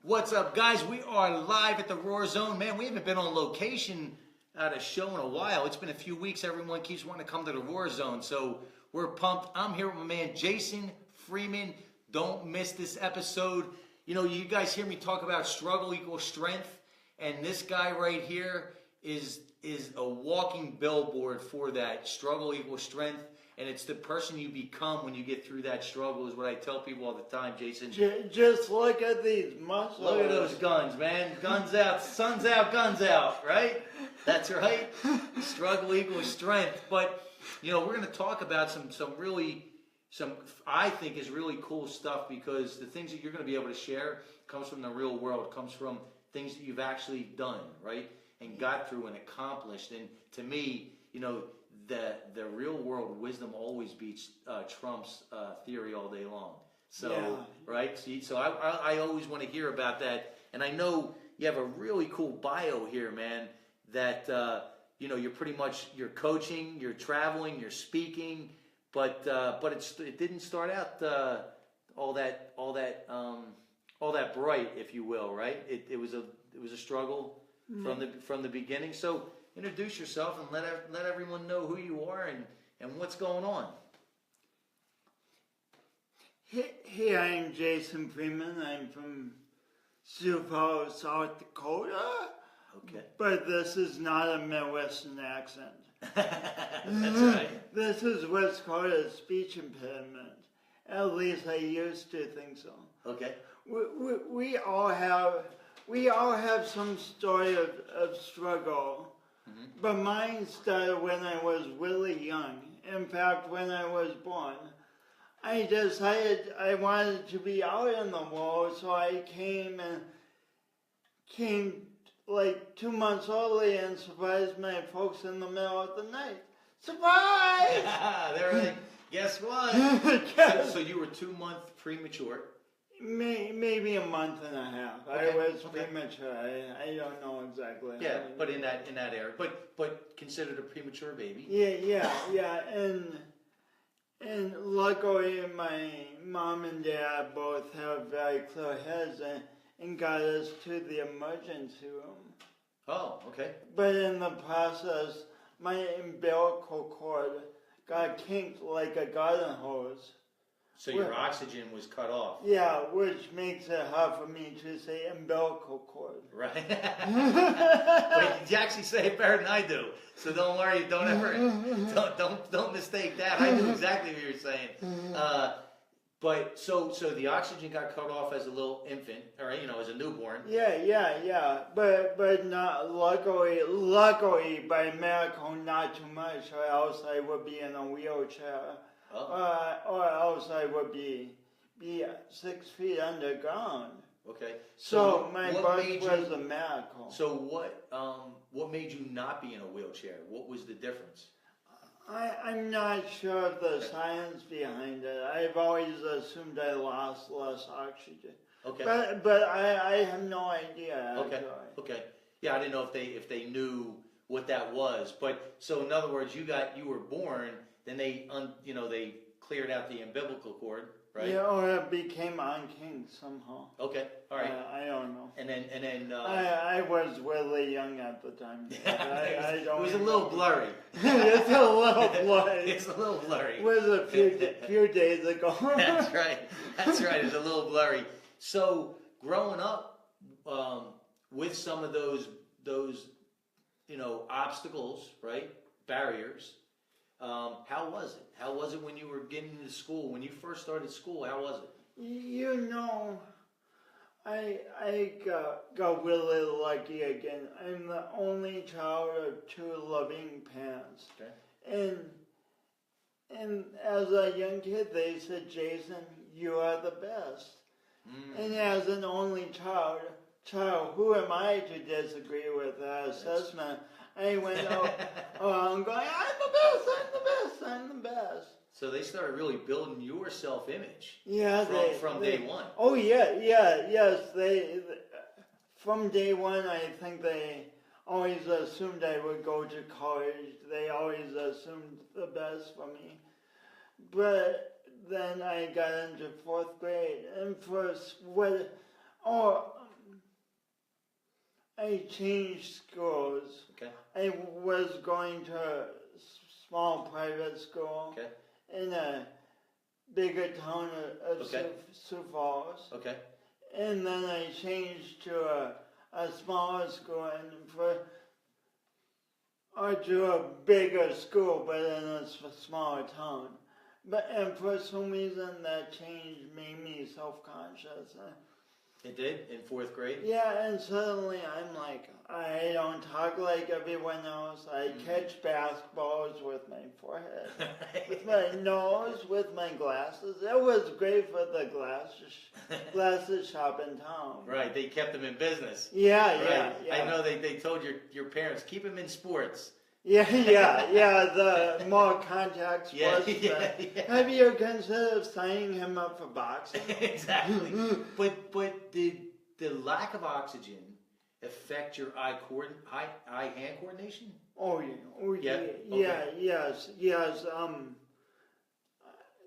What's up, guys? We are live at the Roar Zone. Man, we haven't been on location at a show in a while. It's been a few weeks. Everyone keeps wanting to come to the Roar Zone, so we're pumped. I'm here with my man, Jason Freeman. Don't miss this episode. You know, you guys hear me talk about struggle equals strength, and this guy right here is a walking billboard for that. Struggle equals strength. And it's the person you become when you get through that struggle is what I tell people all the time, Jason. Just look at these muscles. Look at those guns, man. Guns out, sun's out, guns out, right? That's right. Struggle equals strength. But, you know, we're going to talk about some I think is really cool stuff, because the things that you're going to be able to share comes from the real world, comes from things that you've actually done, right? And got through and accomplished. And to me, you know, the real world wisdom always beats Trump's theory all day long. So, yeah. Right? So I always want to hear about that. And I know you have a really cool bio here, man, that, you know, you're coaching, you're traveling, you're speaking, but it didn't start out all that bright, if you will, right? It was a struggle from the beginning. So introduce yourself and let everyone know who you are and what's going on. Hey, I'm Jason Freeman. I'm from Sioux Falls, South Dakota. Okay. But this is not a Midwestern accent. That's right. This is what's called a speech impediment. At least I used to think so. Okay. We all have some story of struggle. Mm-hmm. But mine started when I was really young. In fact, when I was born, I decided I wanted to be out in the world, so I came like 2 months early and surprised my folks in the middle of the night. Surprise! They're like, guess what? So you were 2 months premature. Maybe a month and a half. Okay. I was premature. I don't know exactly. Yeah, but in that era, but considered a premature baby. Yeah, and luckily my mom and dad both have very clear heads and got us to the emergency room. Oh, okay. But in the process, my umbilical cord got kinked like a garden hose. So your oxygen was cut off. Yeah, which makes it hard for me to say umbilical cord. Right. But you actually say it better than I do. So don't worry. Don't mistake that. I knew exactly what you were saying. But so the oxygen got cut off as a little infant, or as a newborn. Yeah. But not luckily by miracle, not too much, or else I would be in a wheelchair. Oh. Or else I would be 6 feet underground. Okay. So my birth was a miracle. So what made you not be in a wheelchair? What was the difference? I'm not sure of the science behind it. I've always assumed I lost less oxygen. Okay. But I have no idea. Actually. Okay. Yeah, I didn't know if they knew what that was. But so in other words, you were born. Then they cleared out the umbilical cord, right? Yeah, or it became unkinked somehow. Okay, all right. I don't know. And then I was really young at the time. It was a little blurry. It's a little blurry. It's a little blurry. It was a few days ago. That's right. It's a little blurry. So growing up with some of those obstacles, right? Barriers. How was it? How was it when you were getting into school? When you first started school, how was it? I got really lucky again. I'm the only child of 2 loving parents. Okay. And as a young kid, they said, Jason, you are the best. Mm. And as an only child, who am I to disagree with that assessment? I went around going, I'm the best. So they started really building your self-image. Yeah, from day one. Oh yes. They from day one, I think they always assumed I would go to college. They always assumed the best for me. But then I got into 4th grade, and I changed schools. Okay. I was going to a small private school in a bigger town of Sioux Falls. Okay. And then I changed to a smaller school or to a bigger school, but in a smaller town. And for some reason that change made me self-conscious. It did in 4th grade? Yeah, and suddenly I'm like, I don't talk like everyone else. I catch basketballs with my forehead, with my nose, with my glasses. It was great for the glasses shop in town. Right, they kept them in business. Yeah, right. yeah. I know they told your parents, keep them in sports. Yeah, the more contact sports. Yeah. Have you considered signing him up for boxing? Exactly. But did the lack of oxygen affect your eye-hand coordination? Oh yeah. Okay. Yes.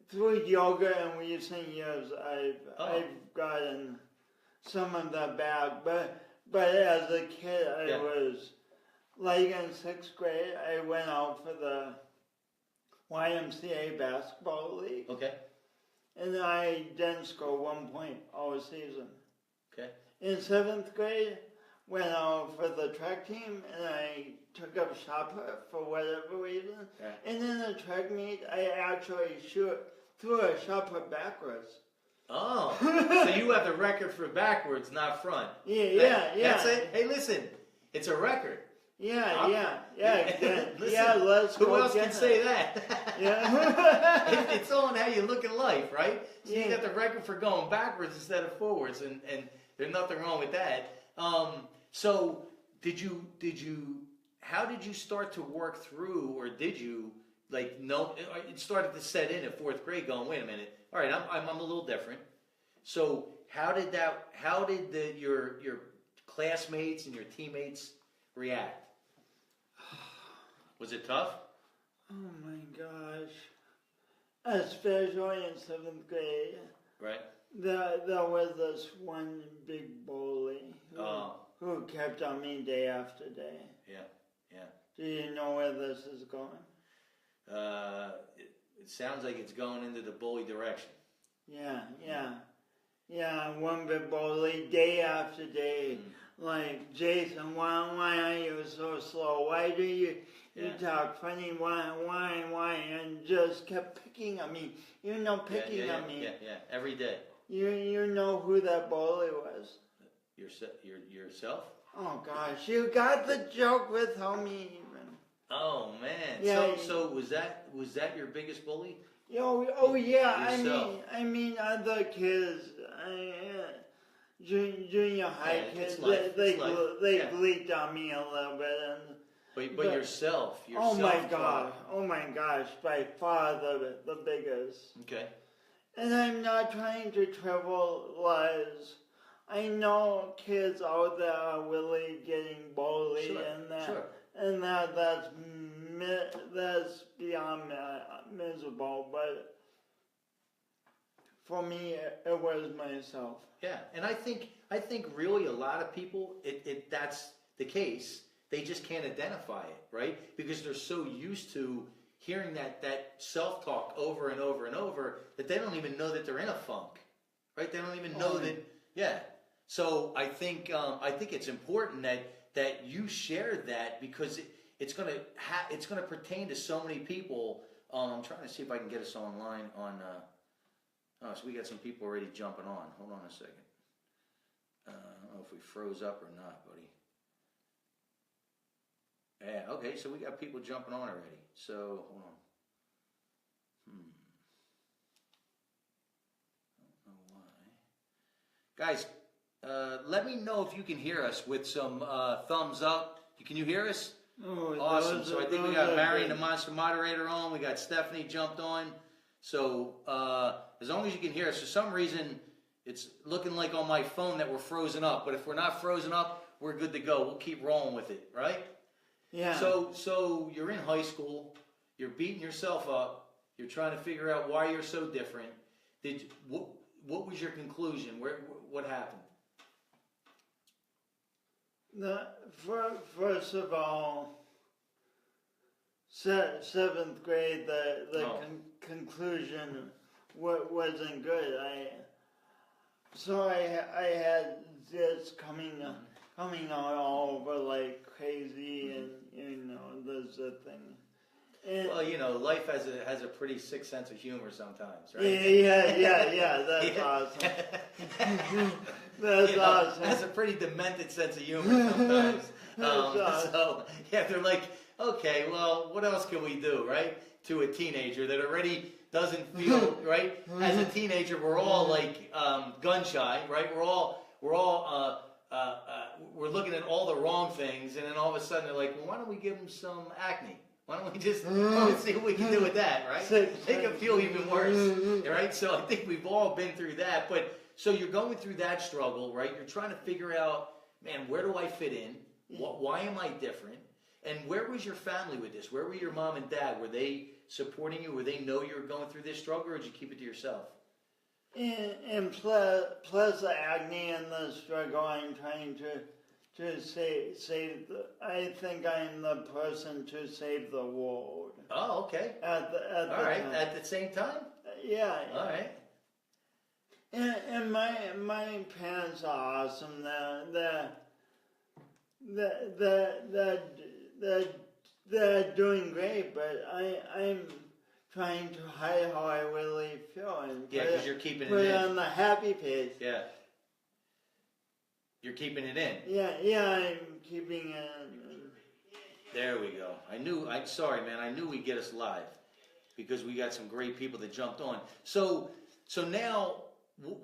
Through yoga and recent years, I've gotten some of that back. But as a kid, I was. Like in 6th grade, I went out for the YMCA basketball league. Okay. And I didn't score 1 point all season. Okay. In 7th grade, went out for the track team, and I took up shot put for whatever reason. Okay. And in the track meet, I actually threw a shot put backwards. Oh, so you have the record for backwards, not front. Yeah. That's it. Hey, listen, it's a record. Yeah. Listen, Let's go. Who else can say that? Yeah. It's all on how you look at life, right? So Yeah. you got the record for going backwards instead of forwards, and there's nothing wrong with that. So how did you start to work through, or did you know it started to set in at 4th grade? Going, wait a minute, all right, I'm a little different. So how did your classmates and your teammates react? Was it tough? Oh my gosh. Especially in 7th grade. Right. There was this one big bully who kept on me day after day. Yeah. Do you know where this is going? It sounds like it's going into the bully direction. Yeah, one big bully day after day. Like, Jason, why are you so slow? Why do you talk funny? Why? And just kept picking on me. Picking on me. Yeah, every day. You know who that bully was? Yourself? Oh gosh, you got the joke without me even. Oh man. Yeah, so was that your biggest bully? Oh yeah. Yourself. I mean other kids. Junior high kids. They bleeped on me a little bit. But yourself. Oh my gosh, by far the biggest. Okay. And I'm not trying to trivialize. I know kids out there are really getting bullied and that's beyond miserable. But for me, it was myself. Yeah, and I think really a lot of people, that's the case. They just can't identify it, right? Because they're so used to hearing that self-talk over and over and over that they don't even know that they're in a funk, right? They don't even know that. Yeah. So I think it's important that you share that because it's gonna pertain to so many people. I'm trying to see if I can get us online on. So we got some people already jumping on. Hold on a second. I don't know if we froze up or not, buddy. Yeah, okay, so we got people jumping on already. So, hold on. I don't know why. Guys, let me know if you can hear us with some thumbs up. Can you hear us? Oh, awesome. So I think we got Marion, the Monster Moderator, on. We got Stephanie jumped on. So as long as you can hear us, for some reason it's looking like on my phone that we're frozen up. But if we're not frozen up, we're good to go. We'll keep rolling with it, right? Yeah. So you're in high school. You're beating yourself up. You're trying to figure out why you're so different. What was your conclusion? What happened? First of all, seventh grade, the conclusion wasn't good. I had this coming out all over like crazy, and there's a thing. And, well, life has a pretty sick sense of humor sometimes, right? Yeah. That's awesome. That's awesome. Has a pretty demented sense of humor sometimes. Awesome. So they're like, okay, well, what else can we do, right? To a teenager that already doesn't feel right. As a teenager, we're all like gun shy, right? We're looking at all the wrong things, and then all of a sudden they're like, well, why don't we give them some acne? Why don't we just see what we can do with that, right? Make it feel even worse, right? So I think we've all been through that. But so you're going through that struggle, right? You're trying to figure out, man, where do I fit in? Why am I different? And where was your family with this? Where were your mom and dad? Were they supporting you? Were they know you were going through this struggle, or did you keep it to yourself? And plus the acne and the struggle, I'm trying to save. I think I'm the person to save the world. Oh, okay. All right. At the same time. Yeah. All right. And my parents are awesome. They're doing great, but I'm trying to hide how I really feel and because you're keeping put it it in. on the happy page. Yeah. You're keeping it in. Yeah, I'm keeping it in. There we go. I'm sorry, man. I knew we'd get us live because we got some great people that jumped on. So now,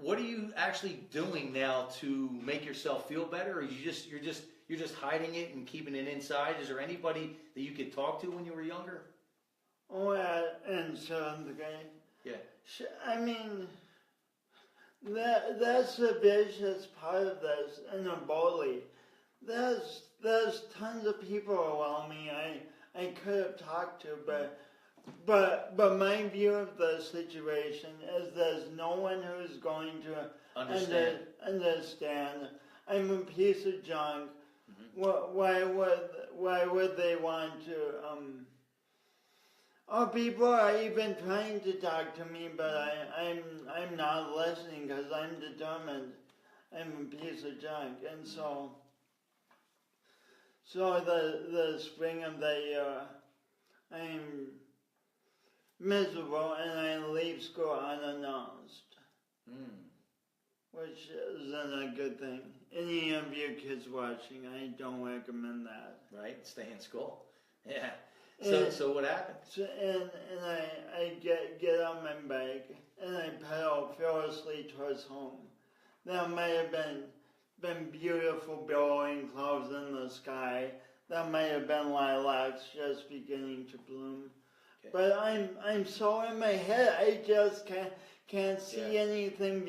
what are you actually doing now to make yourself feel better, or you're just hiding it and keeping it inside? Is there anybody that you could talk to when you were younger? Oh, and seventh grade. Yeah. I mean, that's the vicious part of this. And a bully. There's tons of people around me I could have talked to, but my view of the situation is there's no one who's going to understand. I'm a piece of junk. Mm-hmm. Why would they want to? People are even trying to talk to me, but I'm not listening because I'm determined. I'm a piece of junk, and so the spring of the year, I'm miserable, and I leave school unannounced, which isn't a good thing. Any of you kids watching, I don't recommend that. Right, stay in school. Yeah. So what happened? And I get on my bike and I pedal fearlessly towards home. There might have been beautiful billowing clouds in the sky. There might have been lilacs just beginning to bloom. Okay. But I'm so in my head, I just can't see anything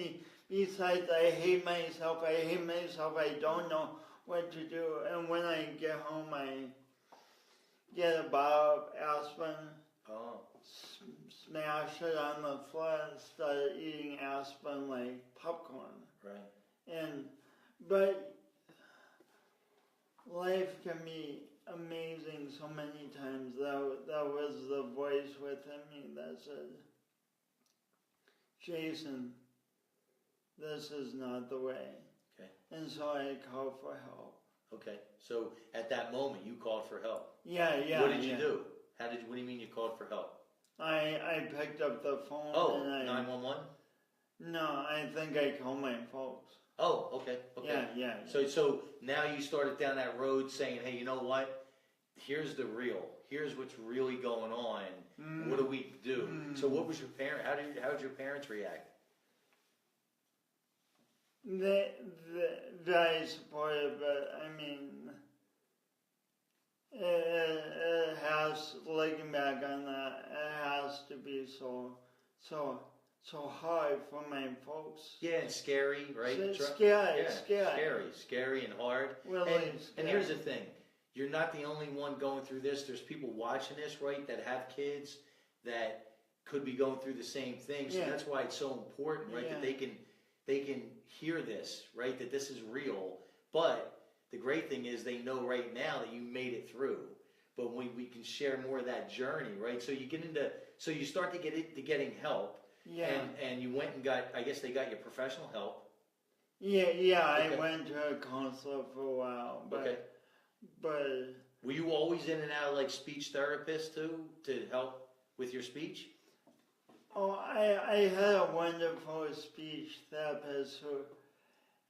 besides I hate myself, I don't know what to do. And when I get home, I get a bottle of aspirin, smash it on the floor, and start eating aspirin like popcorn. Right. But life can be amazing so many times. That was the voice within me that said, Jason, this is not the way. Okay. And so I called for help. Okay, so at that moment you called for help. Yeah. What did you do? What do you mean you called for help? I picked up the phone. Oh, 911? No, I think I called my folks. Oh, okay. Yeah. So now you started down that road saying, hey, you know what? Here's the real. Here's what's really going on. What do we do? So what was your parent? How did your parents react? They very supportive, but I mean, it has, looking back on that, it has to be so hard for my folks. Yeah, and scary, right? Scary and hard. Really and here's the thing. You're not the only one going through this. There's people watching this, right, that have kids that could be going through the same thing. So that's why it's so important, right, that they can hear this, right, that this is real. But the great thing is they know right now that you made it through. But we can share more of that journey, right? So you get into, so you start to get into getting help. Yeah. And you went and got, I guess they got you professional help. Yeah, Okay. I went to a counselor for a while, but were you always in and out of like speech therapists too to help with your speech? Oh, I had a wonderful speech therapist who,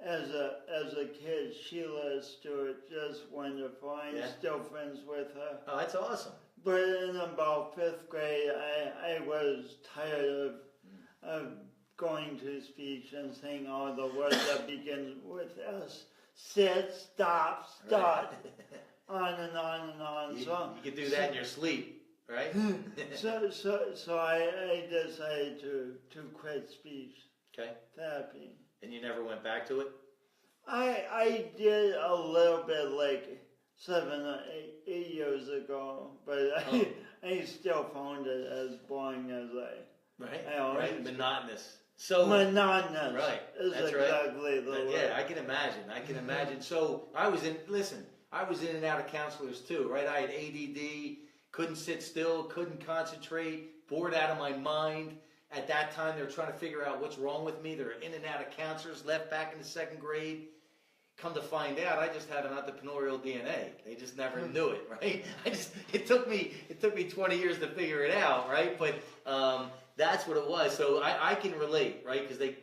as a kid, Sheila Stewart, just wonderful. I'm still friends with her. Oh, that's awesome. But in about 5th grade, I was tired of going to speech and saying all the words that begin with S. Sit, stop, start, on and on and on. You could do that in your sleep, right? so I decided to quit speech therapy. And you never went back to it? I did a little bit like 7 or 8 years ago, but I still found it as boring as Right, monotonous. So monotonous. Right, is that's exactly right. the word. Yeah, I can imagine. So I was in and out of counselors too, right? I had ADD, couldn't sit still, couldn't concentrate, bored out of my mind. At that time, they were trying to figure out what's wrong with me. They were in and out of counselors, left back in the 2nd grade. Come to find out, I just had an entrepreneurial DNA. They just never knew it, right? It took me 20 years to figure it out, right? But that's what it was. So I can relate, right? Because I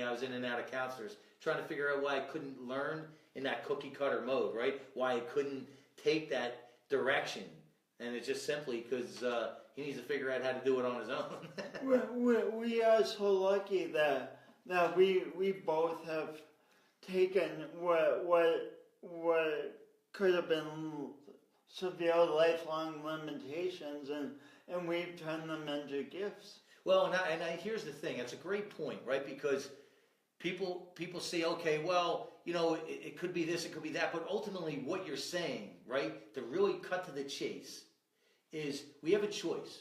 was in and out of counselors, trying to figure out why I couldn't learn in that cookie cutter mode, right? Why I couldn't take that direction. And it's just simply because he needs to figure out how to do it on his own. we are so lucky that we both have taken what could have been severe lifelong limitations and we've turned them into gifts. Well, here's the thing. That's a great point, right? Because people say, okay, well, it could be this, it could be that, but ultimately what you're saying, right, to really cut to the chase, is we have a choice.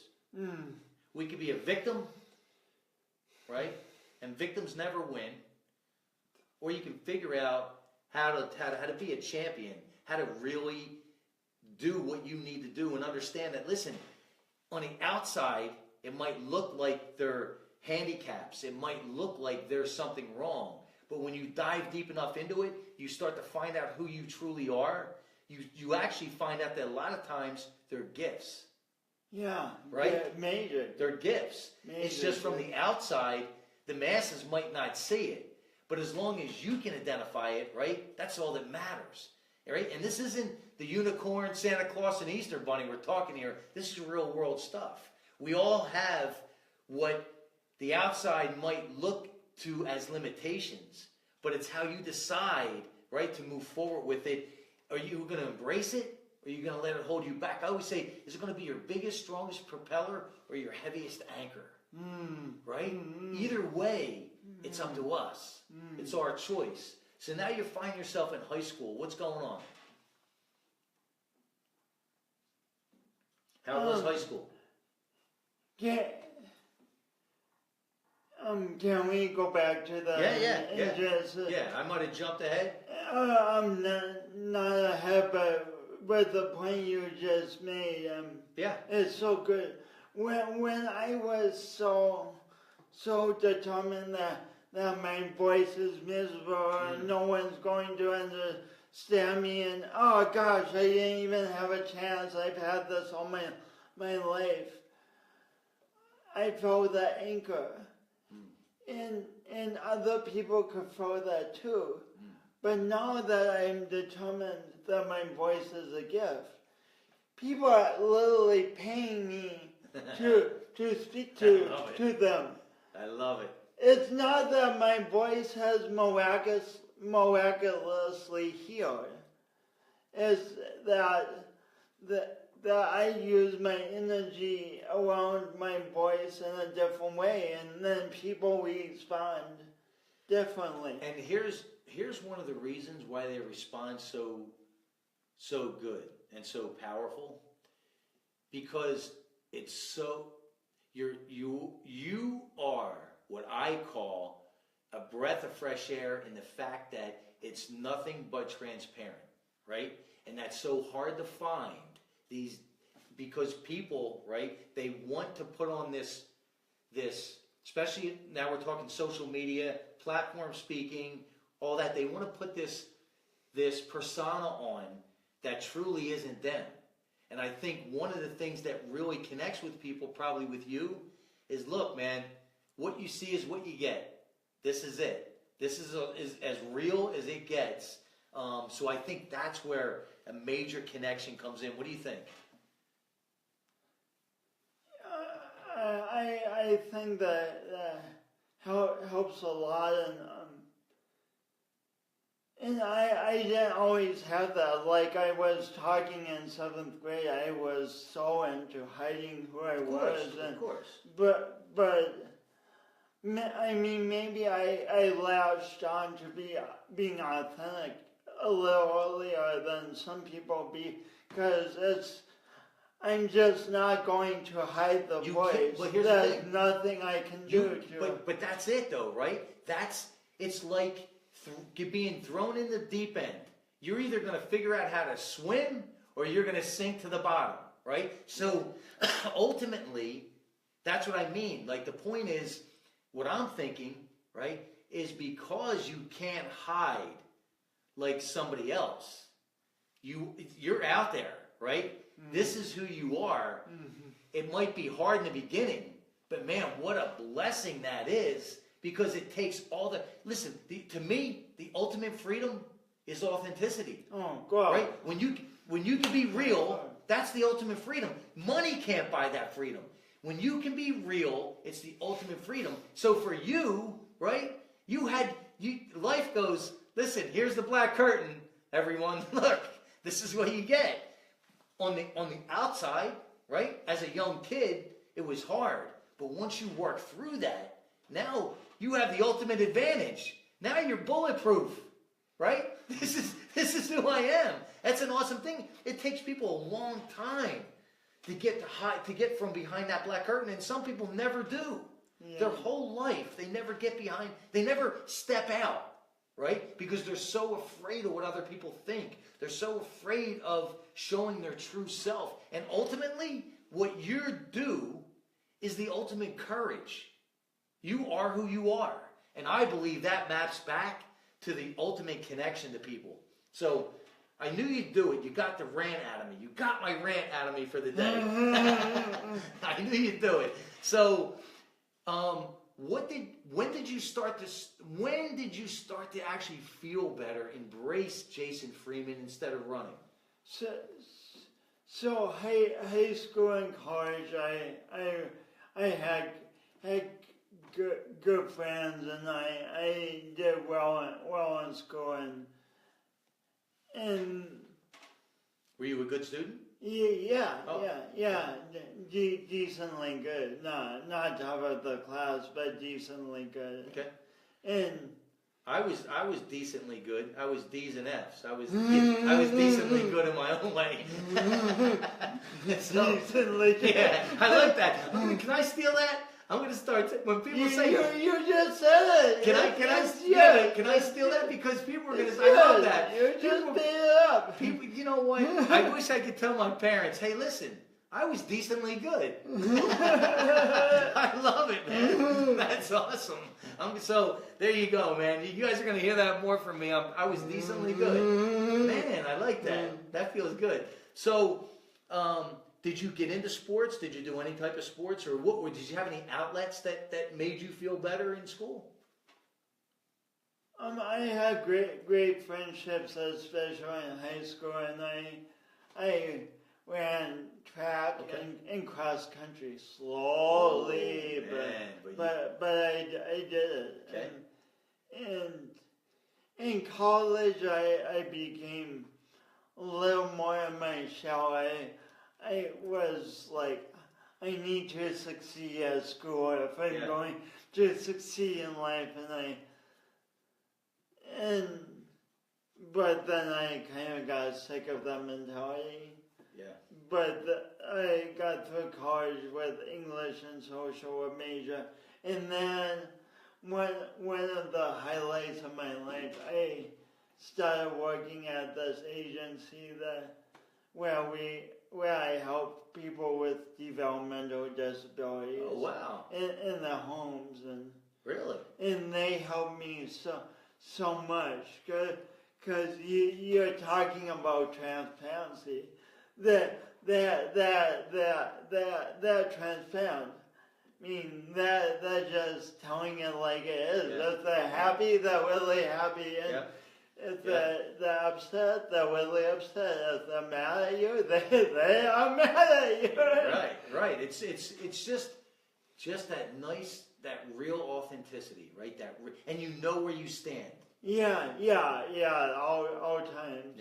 We could be a victim, right? And victims never win. Or you can figure out how to be a champion, how to really do what you need to do and understand that, listen, on the outside, it might look like they're handicaps. It might look like there's something wrong. But when you dive deep enough into it, you start to find out who you truly are. You actually find out that a lot of times they're gifts. Yeah. Right? Yeah, major. They're gifts. It's just from the outside, the masses might not see it. But as long as you can identify it, right, that's all that matters. Right? And this isn't the unicorn, Santa Claus, and Easter Bunny we're talking here. This is real world stuff. We all have what the outside might look to as limitations, but it's how you decide, right, to move forward with it. Are you going to embrace it, or are you going to let it hold you back? I always say, is it going to be your biggest, strongest propeller or your heaviest anchor? Right? Either way, it's up to us. It's our choice. So now you find yourself in high school. What's going on? How was high school? Can we go back to the... Yeah, I might have jumped ahead. I'm not ahead, but the point you just made, it's so good. When I was so determined that my voice is miserable and no one's going to understand me, and oh gosh, I didn't even have a chance. I've had this all my life. I felt that anchor. And other people could feel that too. But now that I'm determined that my voice is a gift, people are literally paying me to speak to them. I love it. It's not that my voice has miraculously healed. It's that I use my energy around my voice in a different way, and then people respond differently. And here's one of the reasons why they respond so good and so powerful, because it's so you are what I call a breath of fresh air in the fact that it's nothing but transparent, right? And that's so hard to find these, because people, right, they want to put on this, especially now we're talking social media, platform speaking, all that. They want to put this persona on that truly isn't them. And I think one of the things that really connects with people, probably with you, is, look, man, what you see is what you get. This is it. This is as real as it gets. So I think that's where a major connection comes in. What do you think? I think that helps a lot, and I didn't always have that. Like, I was talking in 7th grade, I was so into hiding who I was. Of course. But I mean, maybe I latched on to being authentic a little earlier than some people because I'm just not going to hide the voice. But here's There's the thing. nothing I can do to. But that's it, though, right? It's like being thrown in the deep end. You're either going to figure out how to swim or you're going to sink to the bottom, right? So ultimately, that's what I mean. Like, the point is, what I'm thinking, right, is because you can't hide like somebody else. You're out there, right? Mm-hmm. This is who you are. Mm-hmm. It might be hard in the beginning, but man, what a blessing that is, because it takes all the... Listen, to me, the ultimate freedom is authenticity. Oh, God. Right? When you can be real, that's the ultimate freedom. Money can't buy that freedom. When you can be real, it's the ultimate freedom. So for you, right, life goes, listen, here's the black curtain, everyone. Look, this is what you get. On the outside, right, as a young kid, it was hard. But once you work through that, now you have the ultimate advantage. Now you're bulletproof, right? This is who I am. That's an awesome thing. It takes people a long time to get from behind that black curtain, and some people never do. Yeah. Their whole life, they never get behind, they never step out, right? Because they're so afraid of what other people think. They're so afraid of showing their true self. And ultimately, what you do is the ultimate courage. You are who you are. And I believe that maps back to the ultimate connection to people. So I knew you'd do it. You got the rant out of me. You got my rant out of me for the day. I knew you'd do it. So when did you start to actually feel better, embrace Jason Freeman instead of running? So high school and college, I had good friends, and I did well in school, and were you a good student? Yeah, decently good. Not top of the class, but decently good. Okay. And I was decently good. I was D's and F's. I was decently good in my own way. Decently good. Yeah, I like that. Can I steal that? I'm going to start when people say you just said it. Can I steal that, because people are going to say, I love that. You just made it up. People, you know what? I wish I could tell my parents, hey, listen, I was decently good. I love it, man. That's awesome. So there you go, man. You guys are going to hear that more from me. I was decently good. Man, I like that. That feels good. So, did you get into sports? Did you do any type of sports, or did you have any outlets that made you feel better in school? I had great friendships, especially in high school, and I ran track and cross country slowly, but I did it. Okay. And in college, I became a little more in my shell. I was like, I need to succeed at school if I'm going to succeed in life, but then I kind of got sick of that mentality. Yeah. But I got through college with English and social major, and then one of the highlights of my life, I started working at this agency where I help people with developmental disabilities. Oh, wow. In their homes. And really? And they help me so much. Because you're talking about transparency. They're transparent. I mean, they're just telling it like it is. Yeah. If they're happy, they're really happy. And if they're upset, they're really upset. If they're mad at you, they are mad at you. Right. It's just that nice, that real authenticity, right? And you know where you stand. Yeah, all times.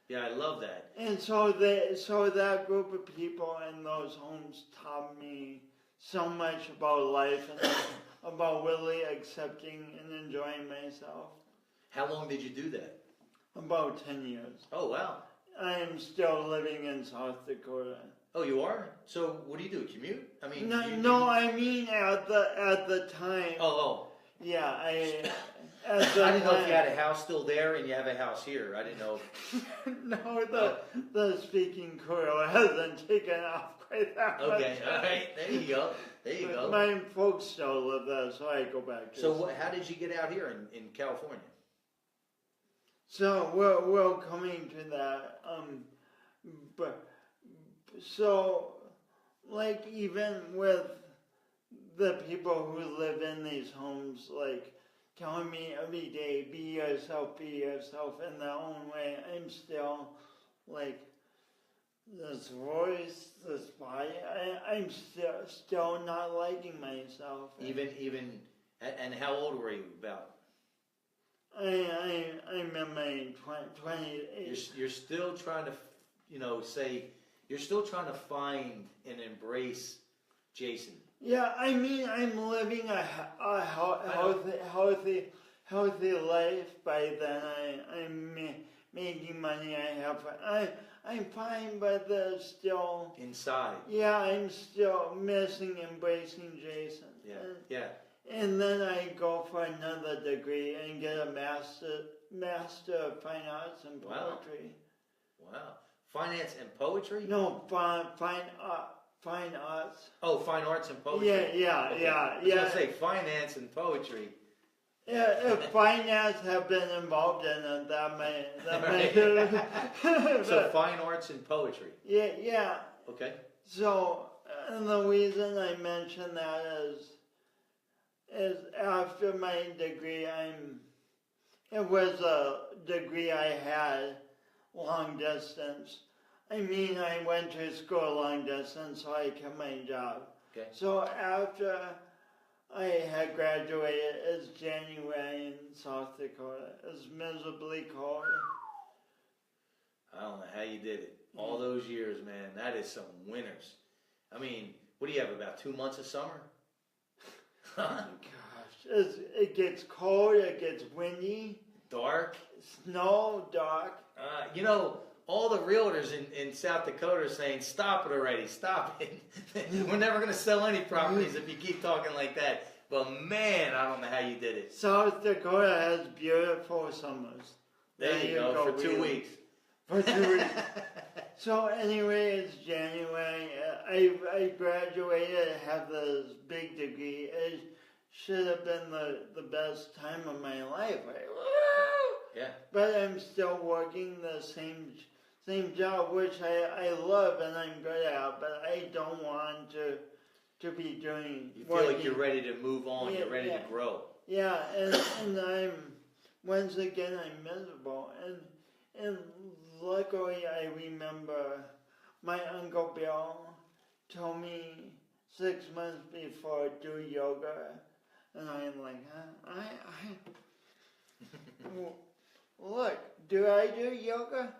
Yeah, I love that. And so that group of people in those homes taught me so much about life and about really accepting and enjoying myself. How long did you do that? About 10 years. Oh, wow. I am still living in South Dakota. Oh, you are? So what do you do? Commute? I mean, I mean at the time. Oh. Yeah, I didn't know if you had a house still there and you have a house here. I didn't know. No, the speaking career hasn't taken off quite that much. Okay, all right. There you go. My folks still live there, so I go back to. So how did you get out here in California? So we're coming to that. But so like even with the people who live in these homes, like telling me every day, be yourself in their own way, I'm still like this voice, this body, I'm still not liking myself. Even, and how old were you about? I'm in my 20s. You're still trying to, you're still trying to find and embrace Jason. Yeah, I mean, I'm living a healthy life. By then, I'm making money. I'm fine, but there's still inside. Yeah, I'm still missing embracing Jason. Yeah. And then I go for another degree and get a master of fine arts and poetry. Wow. Finance and poetry? No, fine arts. Oh, fine arts and poetry. Yeah. I was gonna say finance and poetry. Yeah, if finance have been involved in it, that may. So fine arts and poetry. Yeah. Okay. So, and the reason I mention that is after my degree, it was a degree I had long distance. I mean, I went to school long distance, so I kept my job. Okay. So after I had graduated, it's January in South Dakota. It's miserably cold. I don't know how you did it. All those years, man, that is some winters. I mean, what do you have, about 2 months of summer? Gosh, it gets cold, it gets windy. Dark. Snow, dark. All the realtors in South Dakota are saying, stop it already, stop it. We're never going to sell any properties if you keep talking like that. But man, I don't know how you did it. South Dakota has beautiful summers. There you go, for 2 weeks. For 2 weeks. So anyway, it's January. I graduated, have this big degree. It should have been the best time of my life. Yeah. But I'm still working the same job, which I love and I'm good at, but I don't want to be doing. You feel like you're ready to move on, you're ready to grow. Yeah, and once again I'm miserable, and luckily I remember my Uncle Bill told me 6 months before, do yoga, and I'm like, look, do I do yoga?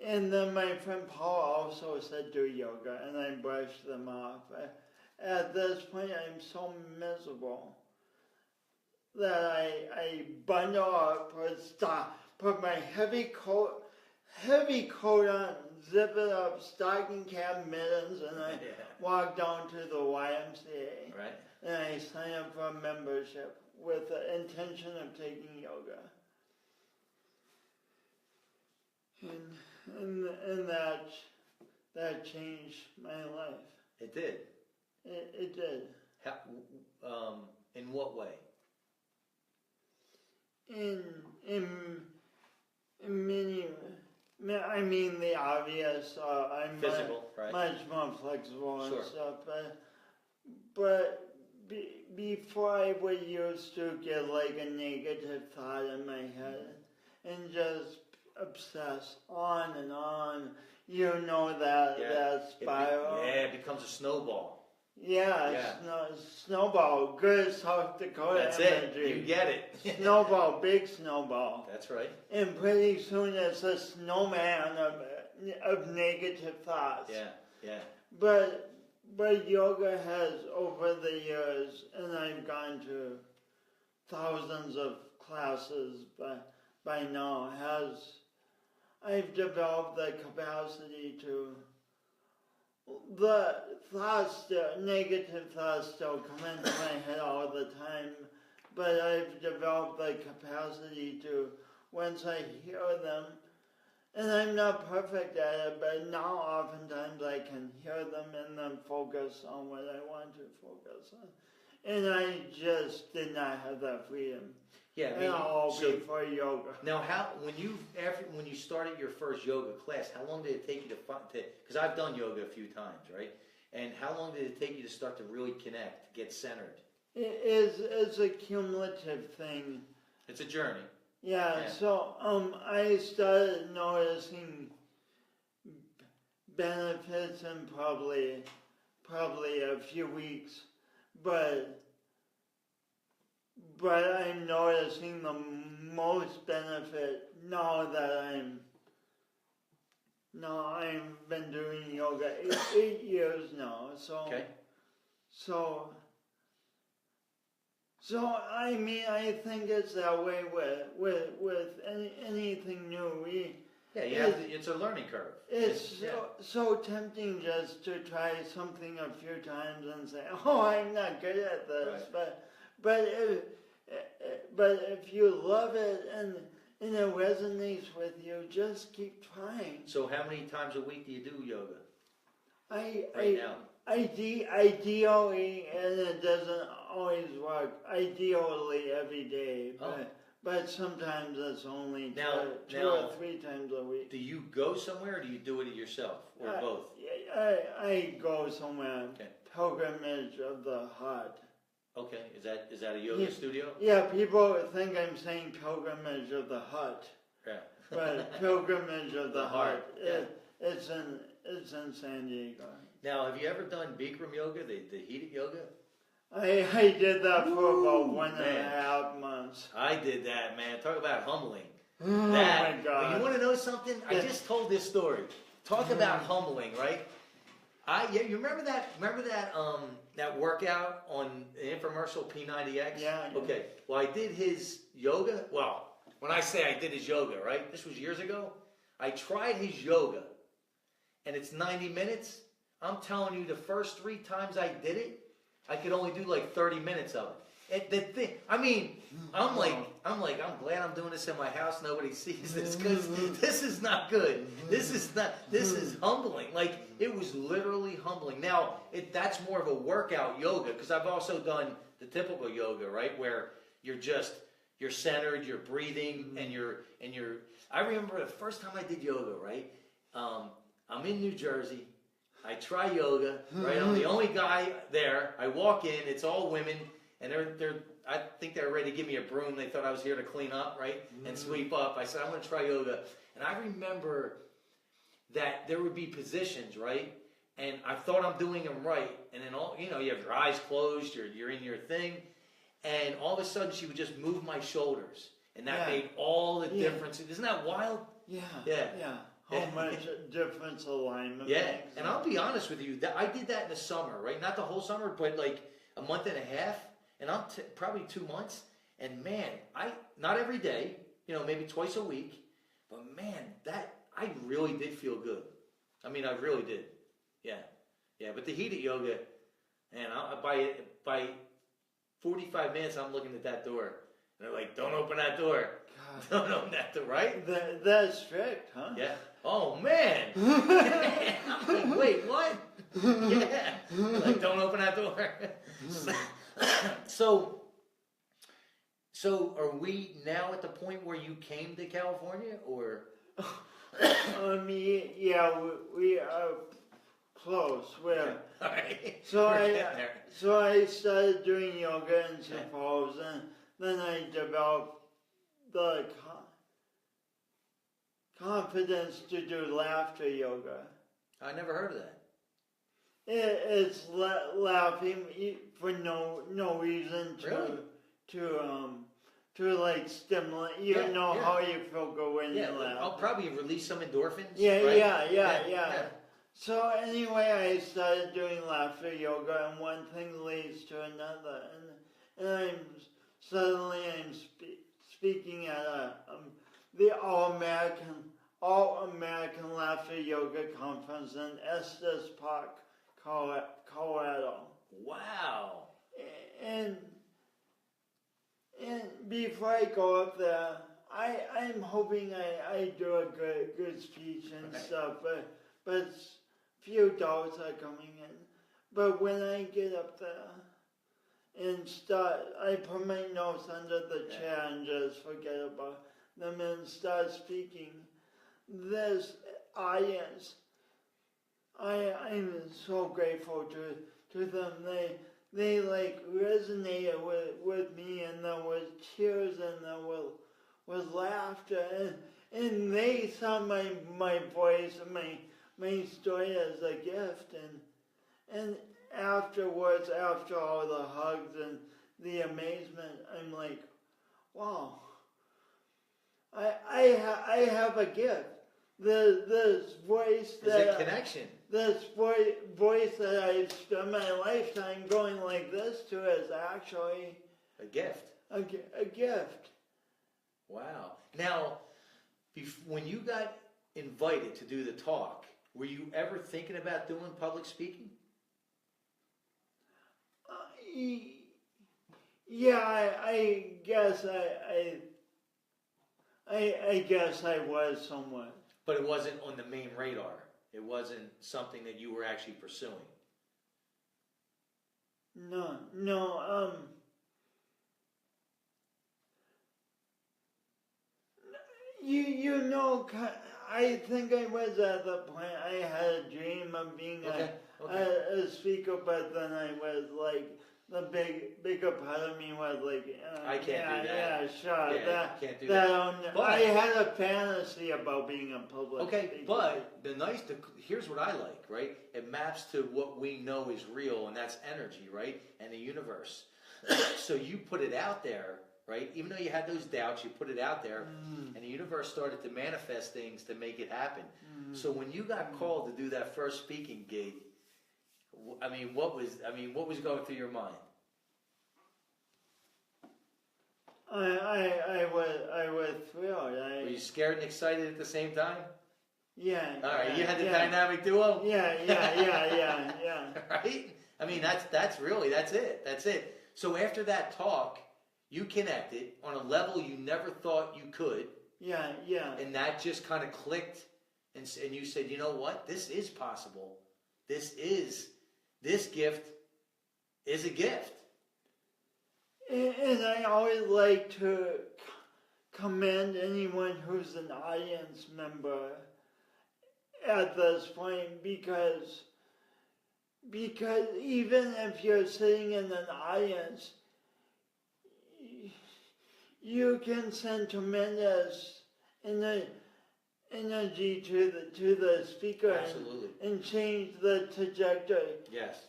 And then my friend Paul also said do yoga, and I brushed them off. At this point, I'm so miserable that I bundle up, put my heavy coat on, zip it up, stocking cap mittens, and I walk down to the YMCA. Right. And I sign up for a membership with the intention of taking yoga. and that changed my life. It did. It did. How, in what way? In many, I mean the obvious. I'm Physical, right? much more flexible Sure. and stuff, but before I would used to get like a negative thought in my head and just obsess on and on. You know that spiral. It becomes a snowball. Yeah. Snowball. Good South Dakota That's imagery. it. You get it. Snowball, big snowball. That's right. And pretty soon it's a snowman of negative thoughts. Yeah. But yoga has, over the years, and I've gone to thousands of classes by now, I've developed the capacity to, the negative thoughts still come into my head all the time, but I've developed the capacity to, once I hear them, and I'm not perfect at it, but now oftentimes I can hear them and then focus on what I want to focus on. And I just did not have that freedom. Yeah, and all before yoga. Now, when you started your first yoga class, how long did it take you to find? Because I've done yoga a few times, right? And how long did it take you to start to really connect, to get centered? It's a cumulative thing. It's a journey. Yeah. So I started noticing benefits in probably a few weeks, but I'm noticing the most benefit now that I've been doing yoga 8 years now. So okay. So I mean, I think it's that way with anything new. It's a learning curve. It's so tempting just to try something a few times and say, "Oh, I'm not good at this." Right. But if you love it and it resonates with you, just keep trying. So how many times a week do you do yoga? Now. Ideally, and it doesn't always work, ideally every day, but sometimes it's only two or 3 times a week. Do you go somewhere or do you do it yourself, or both? I go somewhere, pilgrimage of the heart. Okay, is that a yoga studio? Yeah, people think I'm saying pilgrimage of the hut. Yeah. But pilgrimage of the heart. Yeah. It's in San Diego. Now, have you ever done Bikram yoga, the heated yoga? I did that for about 1.5 months. I did that, man. Talk about humbling. Oh my God. You want to know something? I just told this story. Talk about humbling, right? You remember that workout on the infomercial P90X? Yeah. Okay. Well, I did his yoga. Well, when I say I did his yoga, right? This was years ago. I tried his yoga, and it's 90 minutes. I'm telling you, the first 3 times I did it, I could only do like 30 minutes of it. I'm glad I'm doing this in my house. Nobody sees this because this is not good. This is humbling. Like, it was literally humbling. Now, that's more of a workout yoga because I've also done the typical yoga, right? Where you're centered, you're breathing, and you're. I remember the first time I did yoga, right? I'm in New Jersey. I try yoga, right? I'm the only guy there. I walk in, it's all women, and I think they're ready to give me a broom. They thought I was here to clean up, right? And sweep up. I said, I'm going to try yoga. And I remember that there would be positions, right? And I thought I'm doing them right. And then you have your eyes closed, you're in your thing. And all of a sudden she would just move my shoulders. And that made all the difference. Isn't that wild? Yeah. Yeah. How much difference alignment Yeah, makes. and I'll be honest with you, I did that in the summer, right? Not the whole summer, but like a month and a half, and I'm probably 2 months. And man, not every day, maybe twice a week, but man, I really did feel good. I mean, I really did. Yeah. But the heated yoga, man, by 45 minutes, I'm looking at that door, They're like, don't open that door. Don't open that door, right? That's strict, huh? Yeah. Oh, man. I'm like, wait, what? Yeah. Like, don't open that door. So are we now at the point where you came to California, or? Yeah, we are close. We're all right. so I started doing yoga in St. Paul's, and then I developed the confidence to do laughter yoga. I never heard of that. It's laughing for no reason to like stimulate. You know how you feel good when you laugh. I'll probably release some endorphins. Yeah, right? yeah. So anyway, I started doing laughter yoga, and one thing leads to another, and I'm speaking at the All American Laughter Yoga Conference in Estes Park, Colorado. Wow. And before I go up there, I'm hoping I do a good speech and stuff, but few doubts are coming in. But when I get up there and start, I put my notes under the chair and just forget about them and start speaking. This audience, I'm so grateful to them. They like resonated with me, and there was tears and there was laughter, and they saw my voice and my story as a gift, and afterwards, after all the hugs and the amazement, I'm like, wow, I have a gift. This voice is a connection. This voice that I've spent my lifetime going like this to is actually a gift. A gift. Wow. Now, when you got invited to do the talk, were you ever thinking about doing public speaking? Yeah, I guess I guess I was somewhat. But it wasn't on the main radar. It wasn't something that you were actually pursuing. No. You know, I think I was at the point I had a dream of being a speaker, but then I was like, the bigger part of me was like, I can't do that. Yeah, sure. Yeah, can't do that. I had a fantasy about being a public speaker. But here's what I like, right? It maps to what we know is real, and that's energy, right? And the universe. So you put it out there, right? Even though you had those doubts, you put it out there, and the universe started to manifest things to make it happen. So when you got called to do that first speaking gig, what was going through your mind? I was thrilled. Were you scared and excited at the same time? Yeah. All right, you had the dynamic duo? Yeah. Right? That's it. That's it. So after that talk, you connected on a level you never thought you could. Yeah. And that just kind of clicked, and you said, you know what? This is possible. This gift is a gift. And I always like to commend anyone who's an audience member at this point, because even if you're sitting in an audience, you can send tremendous energy to the speaker. Absolutely. and change the trajectory. Yes.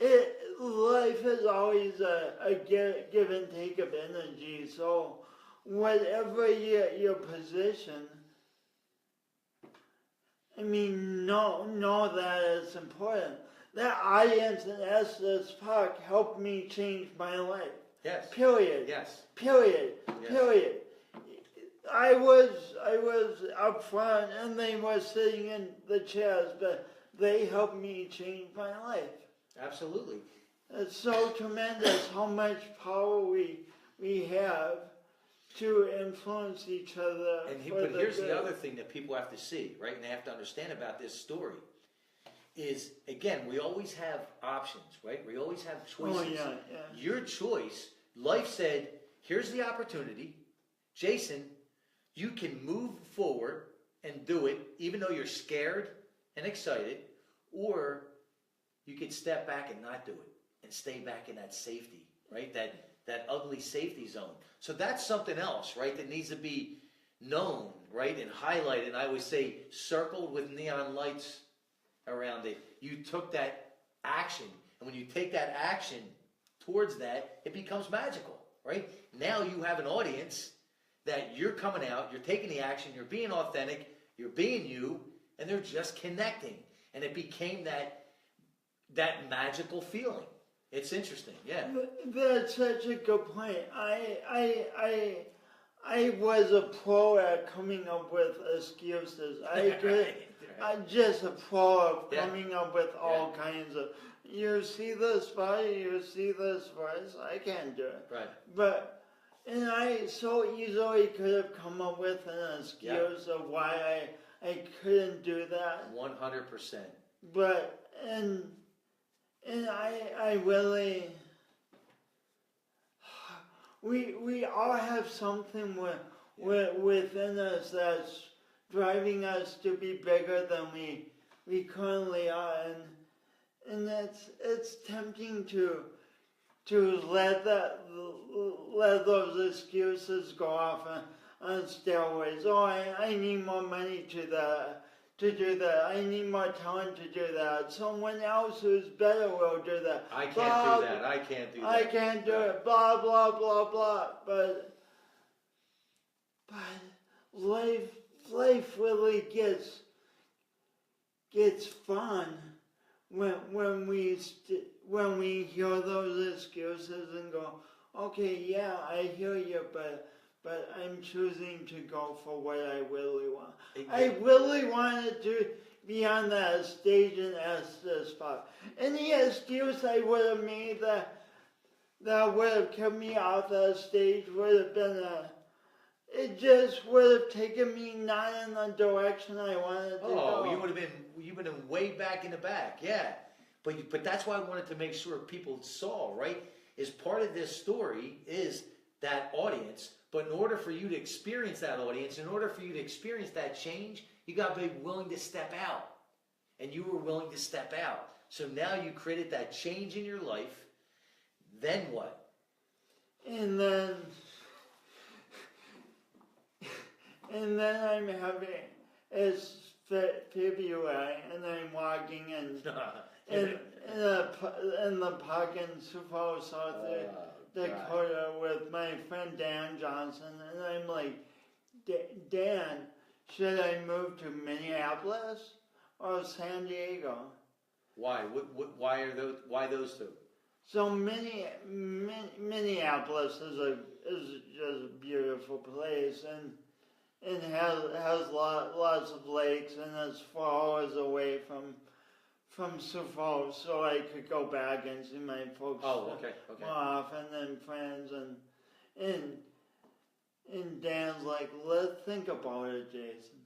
Life is always a give and take of energy. So whatever your position, know that it's important. That audience in Estes Park helped me change my life. Yes. Period. Yes. Period. Yes. Period. I was up front and they were sitting in the chairs, but they helped me change my life. Absolutely. It's so tremendous how much power we have. to influence each other. But here's the other thing that people have to see, right? And they have to understand about this story is, again, we always have options, right? We always have choices. Oh, yeah. Your choice, life said, here's the opportunity. Jason, you can move forward and do it, even though you're scared and excited, or you could step back and not do it and stay back in that safety, right? That ugly safety zone. So that's something else, right, that needs to be known, right, and highlighted. And I always say circled with neon lights around it. You took that action, and when you take that action towards that, it becomes magical, right? Now you have an audience that you're coming out, you're taking the action, you're being authentic, you're being you, and they're just connecting. And it became that magical feeling. It's interesting, yeah. That's such a good point. I was a pro at coming up with excuses. I'm just a pro of coming up with all kinds of, you see this voice, I can't do it. Right. And I so easily could have come up with an excuse of why I couldn't do that. 100%. But, and I really, we all have something within us that's driving us to be bigger than we currently are, and it's tempting to let those excuses go off on steroids. Oh, I need more money to do that. I need more talent to do that. Someone else who's better will do that. I can't do that. I can't do it. Blah, blah, blah, blah. But life really gets fun when we hear those excuses and go, okay, yeah, I hear you, but I'm choosing to go for what I really want. I really wanted to be on that stage and ask this spot. Any excuse I would have made that would have kept me off that stage would have been it just would have taken me not in the direction I wanted to go. Oh, you've been way back in the back, yeah. But that's why I wanted to make sure people saw, right? Is part of this story is that audience. But in order for you to experience that audience, in order for you to experience that change, you got to be willing to step out. And you were willing to step out. So now you created that change in your life. Then what? And then I'm having, it's February, and I'm walking in the park in Sioux Falls, South Dakota with my friend Dan Johnson, and I'm like, Dan, should I move to Minneapolis or San Diego? Why? Why those two? So Minneapolis is just a beautiful place, and it has lots of lakes, and it's 4 hours away from Sioux Falls, so I could go back and see my folks more often and friends, and Dan's like, let's think about it, Jason.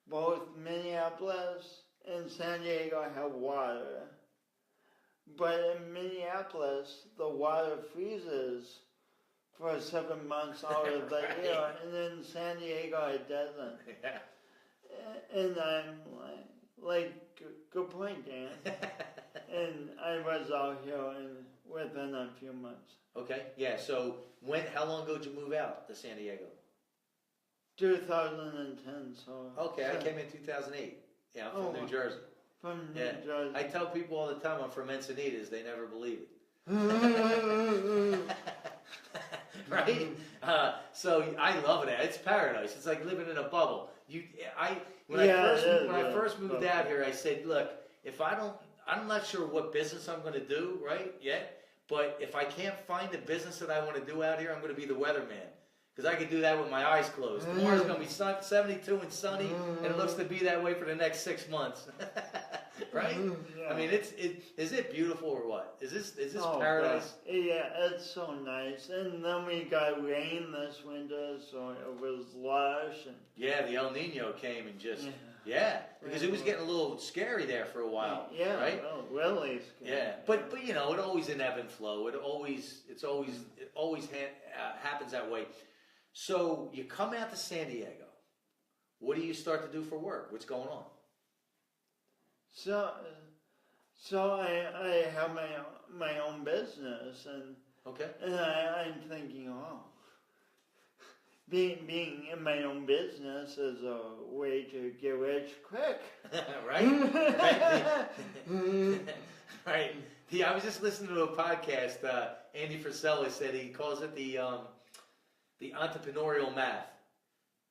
Both Minneapolis and San Diego have water, but in Minneapolis, the water freezes for 7 months out of the year, and in San Diego it doesn't. And I'm like, good point, Dan. And I was out here within a few months. Okay, yeah. So how long ago did you move out to San Diego? 2010. So. Okay, I came in 2008. Yeah, I'm from New Jersey. From New Jersey. I tell people all the time I'm from Encinitas. They never believe it. Right? So I love it. It's paradise. It's like living in a bubble. When I first moved out here, I said, look, I'm not sure what business I'm going to do, right, yet, but if I can't find the business that I want to do out here, I'm going to be the weatherman. Because I can do that with my eyes closed. Tomorrow's going to be 72 and sunny, and it looks to be that way for the next 6 months. right? Yeah. I mean, is it beautiful or what? Is this paradise? God. Yeah, it's so nice. And then we got rain this winter, so it was lush. And Yeah, the El Nino came and just because it was getting a little scary there for a while. Yeah, right? well, really scary. Yeah, but it always an ebb and flow. It always happens that way. So you come out to San Diego. What do you start to do for work? What's going on? So I have my own business, and I'm thinking, being in my own business is a way to get rich quick, right? Right. Yeah, I was just listening to a podcast. Andy Frisella said he calls it the entrepreneurial math.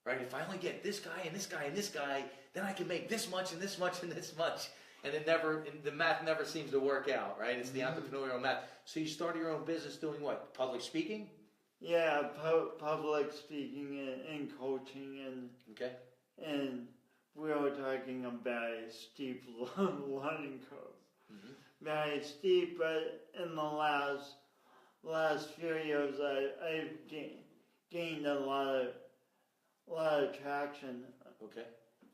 Right? If I only get this guy and this guy and this guy, then I can make this much and this much and this much. And the math never seems to work out, right? It's the entrepreneurial math. So you started your own business doing what? Public speaking? Yeah, public speaking and coaching and we were talking about a steep learning curve. Very steep, but in the last few years, I've gained a lot of traction. Okay.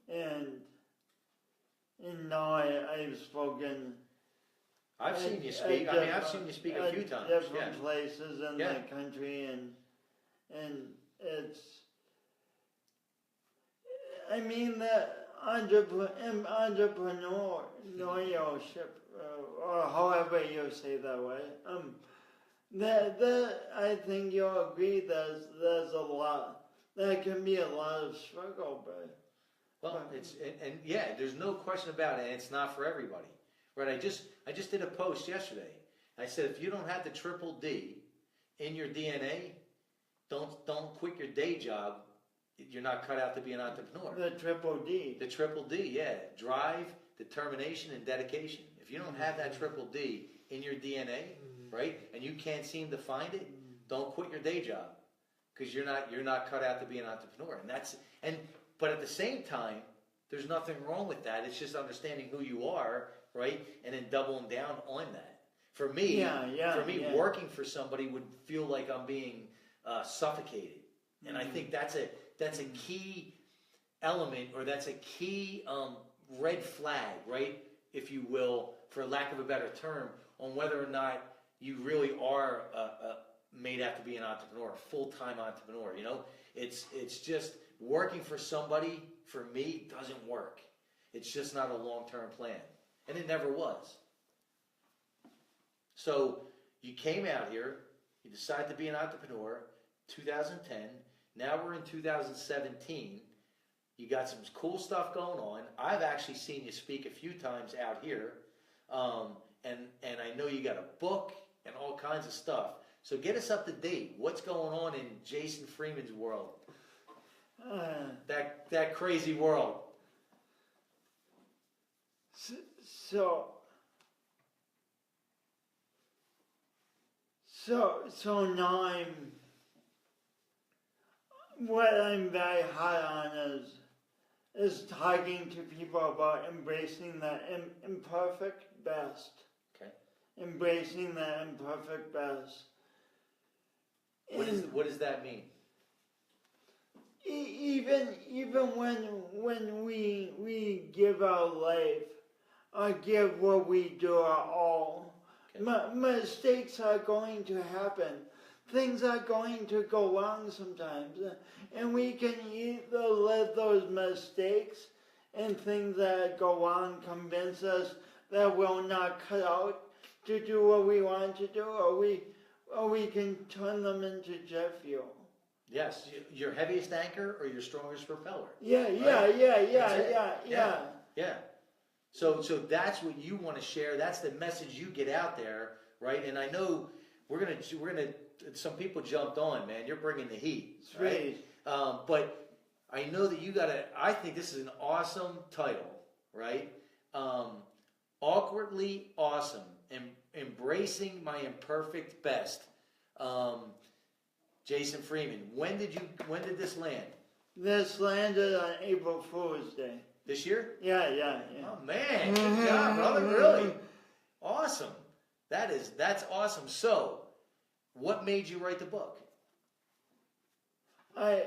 And now I've spoken. I've seen you speak. I've seen you speak a few times. Different places in the country, and it's. I mean that entrepreneurship, or however you say that way. That I think you'll agree there's a lot. There can be a lot of struggle, but. Well, there's no question about it, and it's not for everybody. Right, I just did a post yesterday. I said if you don't have the triple D in your DNA, don't quit your day job. You're not cut out to be an entrepreneur. The triple D. The triple D, yeah. Drive, determination, and dedication. If you don't have that triple D in your DNA, right, and you can't seem to find it, don't quit your day job, because you're not cut out to be an entrepreneur. But at the same time, there's nothing wrong with that. It's just understanding who you are, right, and then doubling down on that. For me, working for somebody would feel like I'm being suffocated, and I think that's a key element, or that's a key red flag, right, if you will, for lack of a better term, on whether or not you really are made out to be an entrepreneur, a full-time entrepreneur. It's just working for somebody, for me, doesn't work. It's just not a long-term plan. And it never was. So you came out here, you decided to be an entrepreneur, 2010. Now we're in 2017. You got some cool stuff going on. I've actually seen you speak a few times out here. And I know you got a book and all kinds of stuff. So get us up to date. What's going on in Jason Freeman's world? That crazy world. So now what I'm very high on is talking to people about embracing the imperfect best. Okay. Embracing the imperfect best. What does that mean? Even when we give our life, or give what we do our all, mistakes are going to happen. Things are going to go wrong sometimes, and we can either let those mistakes and things that go wrong convince us that we're not cut out to do what we want to do, or we can turn them into jet fuel. Yes, your heaviest anchor or your strongest propeller. Yeah. So that's what you want to share. That's the message you get out there, right? And I know we're gonna. Some people jumped on, man. You're bringing the heat, right? But I know that you got to. I think this is an awesome title, right? Awkwardly awesome. Embracing my imperfect best. Jason Freeman. When did this land? This landed on April Fool's Day. This year? Yeah. Oh man, good job, brother. Really? Awesome. That's awesome. So, what made you write the book? I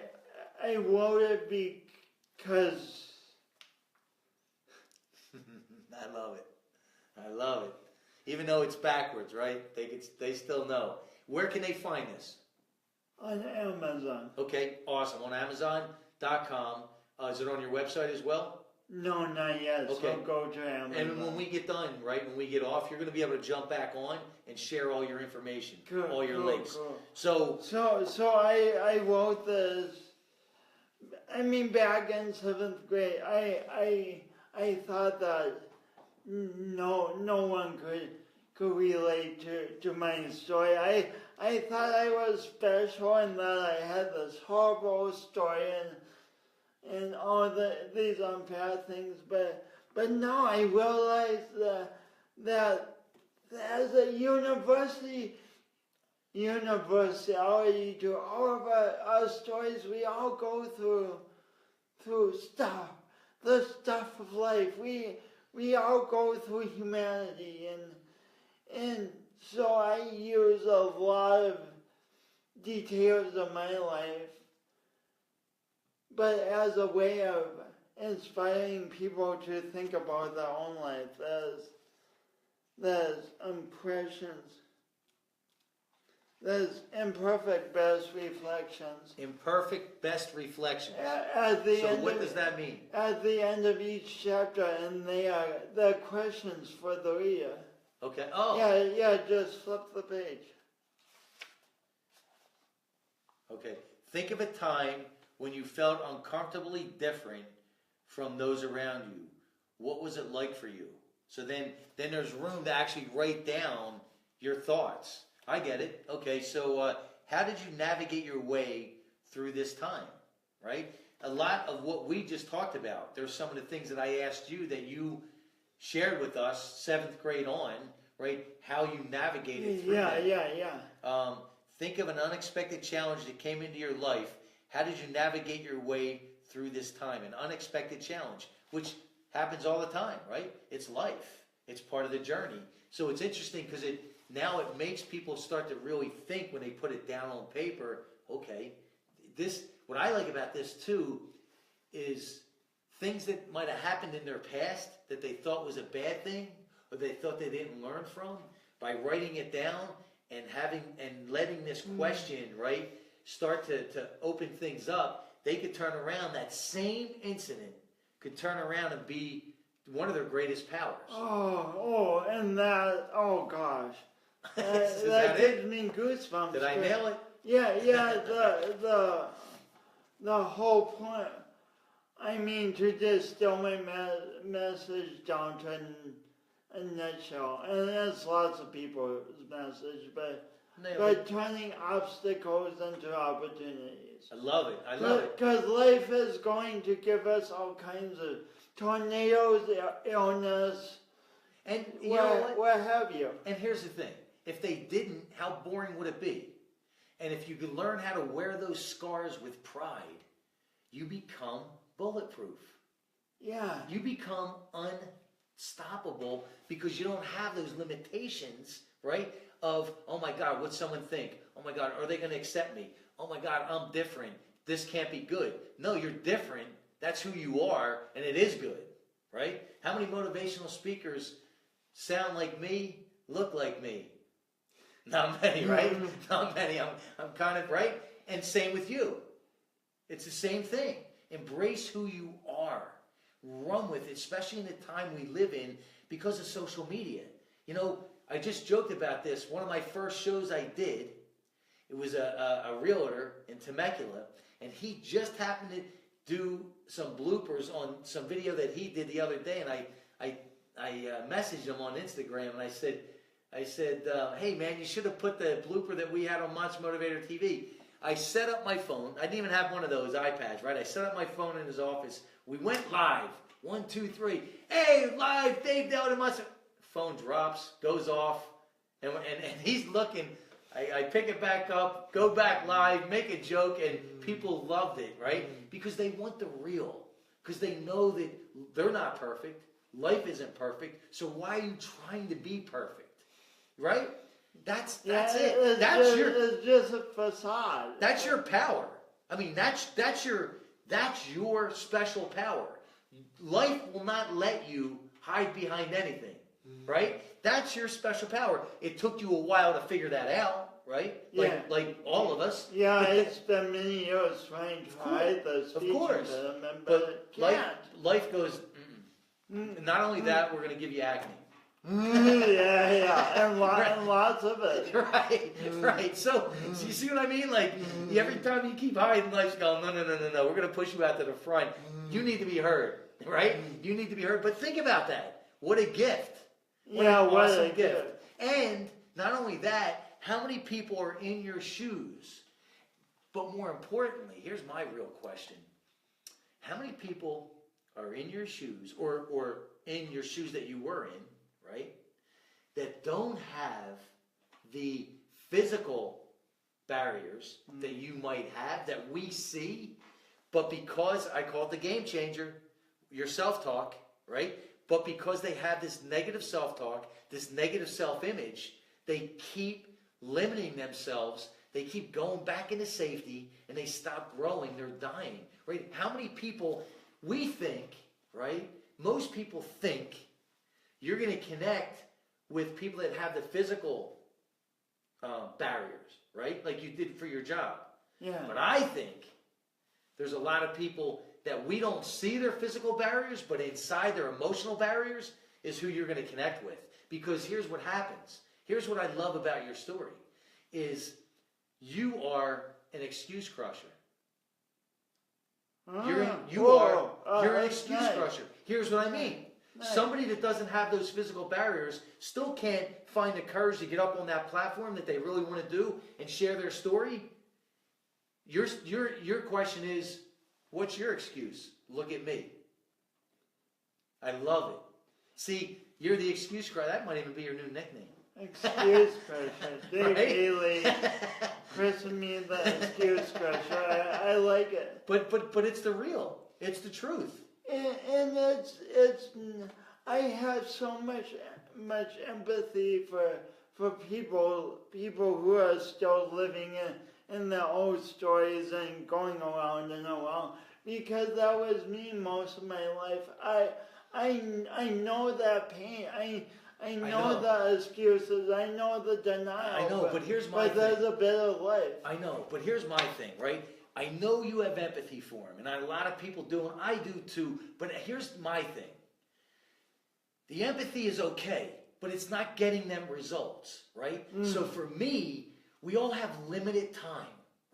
wrote it because I love it. Even though it's backwards, right? They still know. Where can they find this? on Amazon. Okay, awesome. On Amazon.com. Is it on your website as well? No, not yet. Okay. So go to Amazon. And when we get done, right, when we get off, you're going to be able to jump back on and share all your information, all your links. Cool. So I wrote this. I mean, back in 7th grade, I thought that no one could relate to my story. I thought I was special and that I had this horrible story and all these unfair things, but now I realized that as a universality to all of our stories, we all go through stuff, the stuff of life. We all go through humanity, and so I use a lot of details of my life, but as a way of inspiring people to think about their own life, there's impressions. There's imperfect best reflections. Imperfect best reflections. So what does that mean? At the end of each chapter, and they're questions for the reader. Okay. Oh. Yeah. Just flip the page. Okay. Think of a time when you felt uncomfortably different from those around you. What was it like for you? So then there's room to actually write down your thoughts. I get it. Okay, so how did you navigate your way through this time, right? A lot of what we just talked about, there's some of the things that I asked you that you shared with us 7th grade on, right? How you navigated through that. Yeah. Think of an unexpected challenge that came into your life. How did you navigate your way through this time? An unexpected challenge, which happens all the time, right? It's life. It's part of the journey. So it's interesting because now it makes people start to really think when they put it down on paper. Okay, what I like about this too is things that might have happened in their past that they thought was a bad thing or they thought they didn't learn from. By writing it down and letting this question, right, start to open things up, they could turn around. That same incident could turn around and be one of their greatest powers. Oh gosh. that gives me goosebumps. Did I nail it? Yeah, the whole point. I mean, to distill my message down to a nutshell, and that's lots of people's message, but turning obstacles into opportunities. I love it. Because life is going to give us all kinds of tornadoes, illness, and what have you. And here's the thing. If they didn't, how boring would it be? And if you could learn how to wear those scars with pride, you become bulletproof. Yeah. You become unstoppable because you don't have those limitations, right? Of, oh my God, what's someone think? Oh my God, are they going to accept me? Oh my God, I'm different. This can't be good. No, you're different. That's who you are, and it is good, right? How many motivational speakers sound like me, look like me? Not many, right? Not many. I'm kind of right. And same with you. It's the same thing. Embrace who you are. Run with it, especially in the time we live in because of social media. You know, I just joked about this. One of my first shows I did, it was a realtor in Temecula, and he just happened to do some bloopers on some video that he did the other day, and I messaged him on Instagram, and I said, hey man, you should have put the blooper that we had on Monster Motivator TV. I set up my phone. I didn't even have one of those iPads, right? I set up my phone in his office. We went live. 1, 2, 3. Hey, live, Dave Daley, Monster. Phone drops, goes off, and he's looking I pick it back up, go back live, make a joke, and people loved it, right? Because they want the real. Because they know that they're not perfect. Life isn't perfect. So why are you trying to be perfect? Right? That's it. It's just a facade. That's your power. I mean, that's your special power. Life will not let you hide behind anything, right? That's your special power. It took you a while to figure that out, right? Like all of us. Yeah, it's been many years trying to hide the speech impediment, but life goes. Not only that, we're going to give you acne. and lots of it. Right. So you see what I mean? Like every time you keep hiding, life's going, no. We're going to push you out to the front. You need to be heard, right? You need to be heard. But think about that. What a gift. What an awesome gift. And not only that, how many people are in your shoes? But more importantly, here's my real question. How many people are in your shoes or in your shoes that you were in, right, that don't have the physical barriers that you might have, that we see, but because, I call it the game changer, your self-talk, right, but because they have this negative self-talk, this negative self-image, they keep limiting themselves, they keep going back into safety, and they stop growing, they're dying, right? How many people, we think, right, most people think you're going to connect with people that have the physical barriers, right? Like you did for your job. Yeah. But I think there's a lot of people that we don't see their physical barriers, but inside their emotional barriers is who you're going to connect with. Because here's what happens. Here's what I love about your story is you are an excuse crusher. You're an excuse crusher. Here's what I mean. Nice. Somebody that doesn't have those physical barriers still can't find the courage to get up on that platform that they really want to do and share their story. Your question is, what's your excuse? Look at me. I love it. See, you're the excuse crusher. That might even be your new nickname. Excuse crusher. Daley christened me the excuse crusher. I like it. But it's the real. It's the truth. And it's I have so much empathy for people who are still living in their old stories and going around and around, because that was me most of my life. I know that pain. I know the excuses. I know the denial. I know, but here's my thing. But there's a bit of life. I know, but here's my thing, right? I know you have empathy for him, and a lot of people do, and I do too, but here's my thing. The empathy is okay, but it's not getting them results, right? So for me, we all have limited time,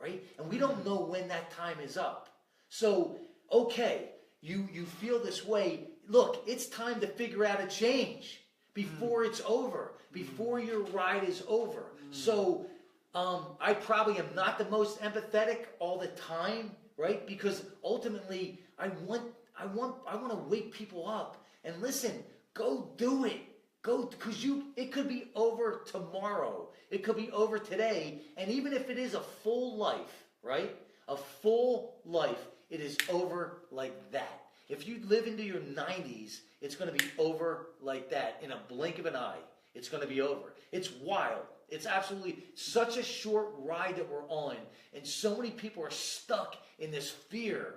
right? And we don't know when that time is up. So, okay, you feel this way. Look, it's time to figure out a change before it's over, before your ride is over. So I probably am not the most empathetic all the time, right? Because ultimately, I want to wake people up and listen. Go do it. Go, because it could be over tomorrow. It could be over today, and even if it is a full life, right? A full life, it is over like that. If you live into your 90s, it's going to be over like that in a blink of an eye. It's going to be over. It's wild. It's absolutely such a short ride that we're on. And so many people are stuck in this fear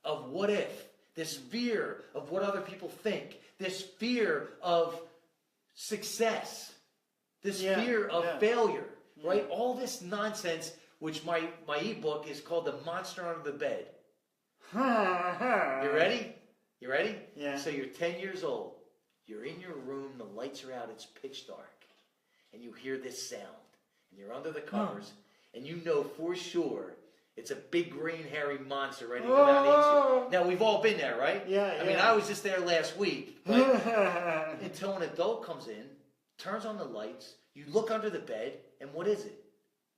of what if, this fear of what other people think, this fear of success, this fear of failure, right? All this nonsense, which my ebook is called The Monster Under the Bed. You ready? You ready? Yeah. So you're 10 years old. You're in your room. The lights are out. It's pitch dark. And you hear this sound. And you're under the covers. And you know for sure it's a big green hairy monster ready to come out and eat you. Now, we've all been there, right? Yeah, I mean, I was just there last week. But until an adult comes in, turns on the lights, you look under the bed, and what is it?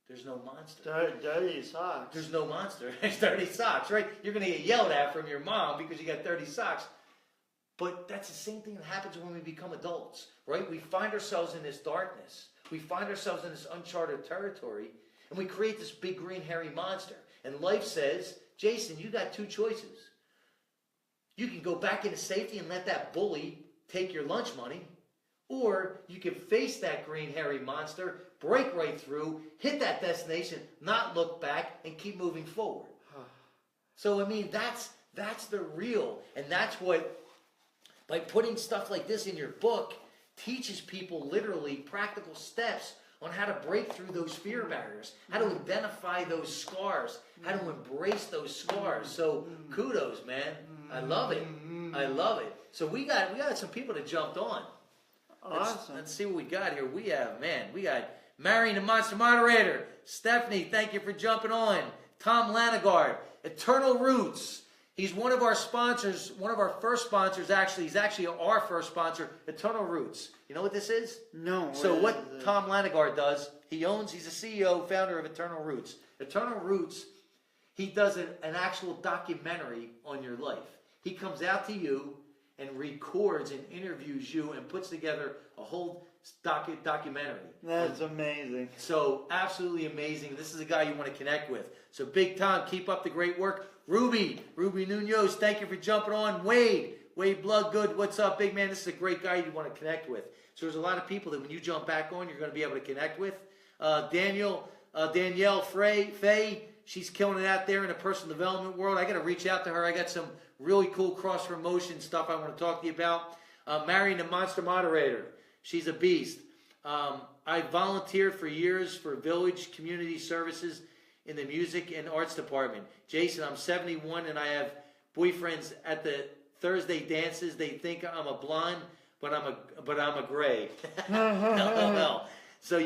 There's no monster. Dirty socks. There's no monster. There's dirty socks, right? You're going to get yelled at from your mom because you got dirty socks. But that's the same thing that happens when we become adults, right? We find ourselves in this darkness. we find ourselves in this uncharted territory, and we create this big green hairy monster. And life says, Jason, you got two choices. You can go back into safety and let that bully take your lunch money, or you can face that green hairy monster, break right through, hit that destination, not look back, and keep moving forward. So, I mean, that's the real, and that's what, by putting stuff like this in your book, teaches people literally practical steps on how to break through those fear barriers, how to identify those scars, how to embrace those scars. So, kudos, man. I love it. I love it. So we got some people that jumped on. Awesome. Let's see what we got here. We got Marion, the Monster Moderator. Stephanie, thank you for jumping on. Tom Lanagard, Eternal Roots. He's one of our sponsors, one of our first sponsors, actually. He's actually our first sponsor, Eternal Roots. You know what this is? No. So what Tom Lanagard does, he's a CEO, founder of Eternal Roots. Eternal Roots, he does an actual documentary on your life. He comes out to you and records and interviews you and puts together a whole documentary. That's amazing. So absolutely amazing. This is a guy you want to connect with. So Big Tom, keep up the great work. Ruby Munoz, thank you for jumping on. Wade Bloodgood, what's up, big man? This is a great guy you want to connect with. So there's a lot of people that when you jump back on, you're going to be able to connect with. Danielle Faye, she's killing it out there in the personal development world. I got to reach out to her. I got some really cool cross-promotion stuff I want to talk to you about. Marion, the Monster Moderator. She's a beast. I volunteered for years for Village Community Services in the music and arts department. Jason, I'm 71 and I have boyfriends at the Thursday dances. They think I'm a blonde, but I'm a gray. LOL. So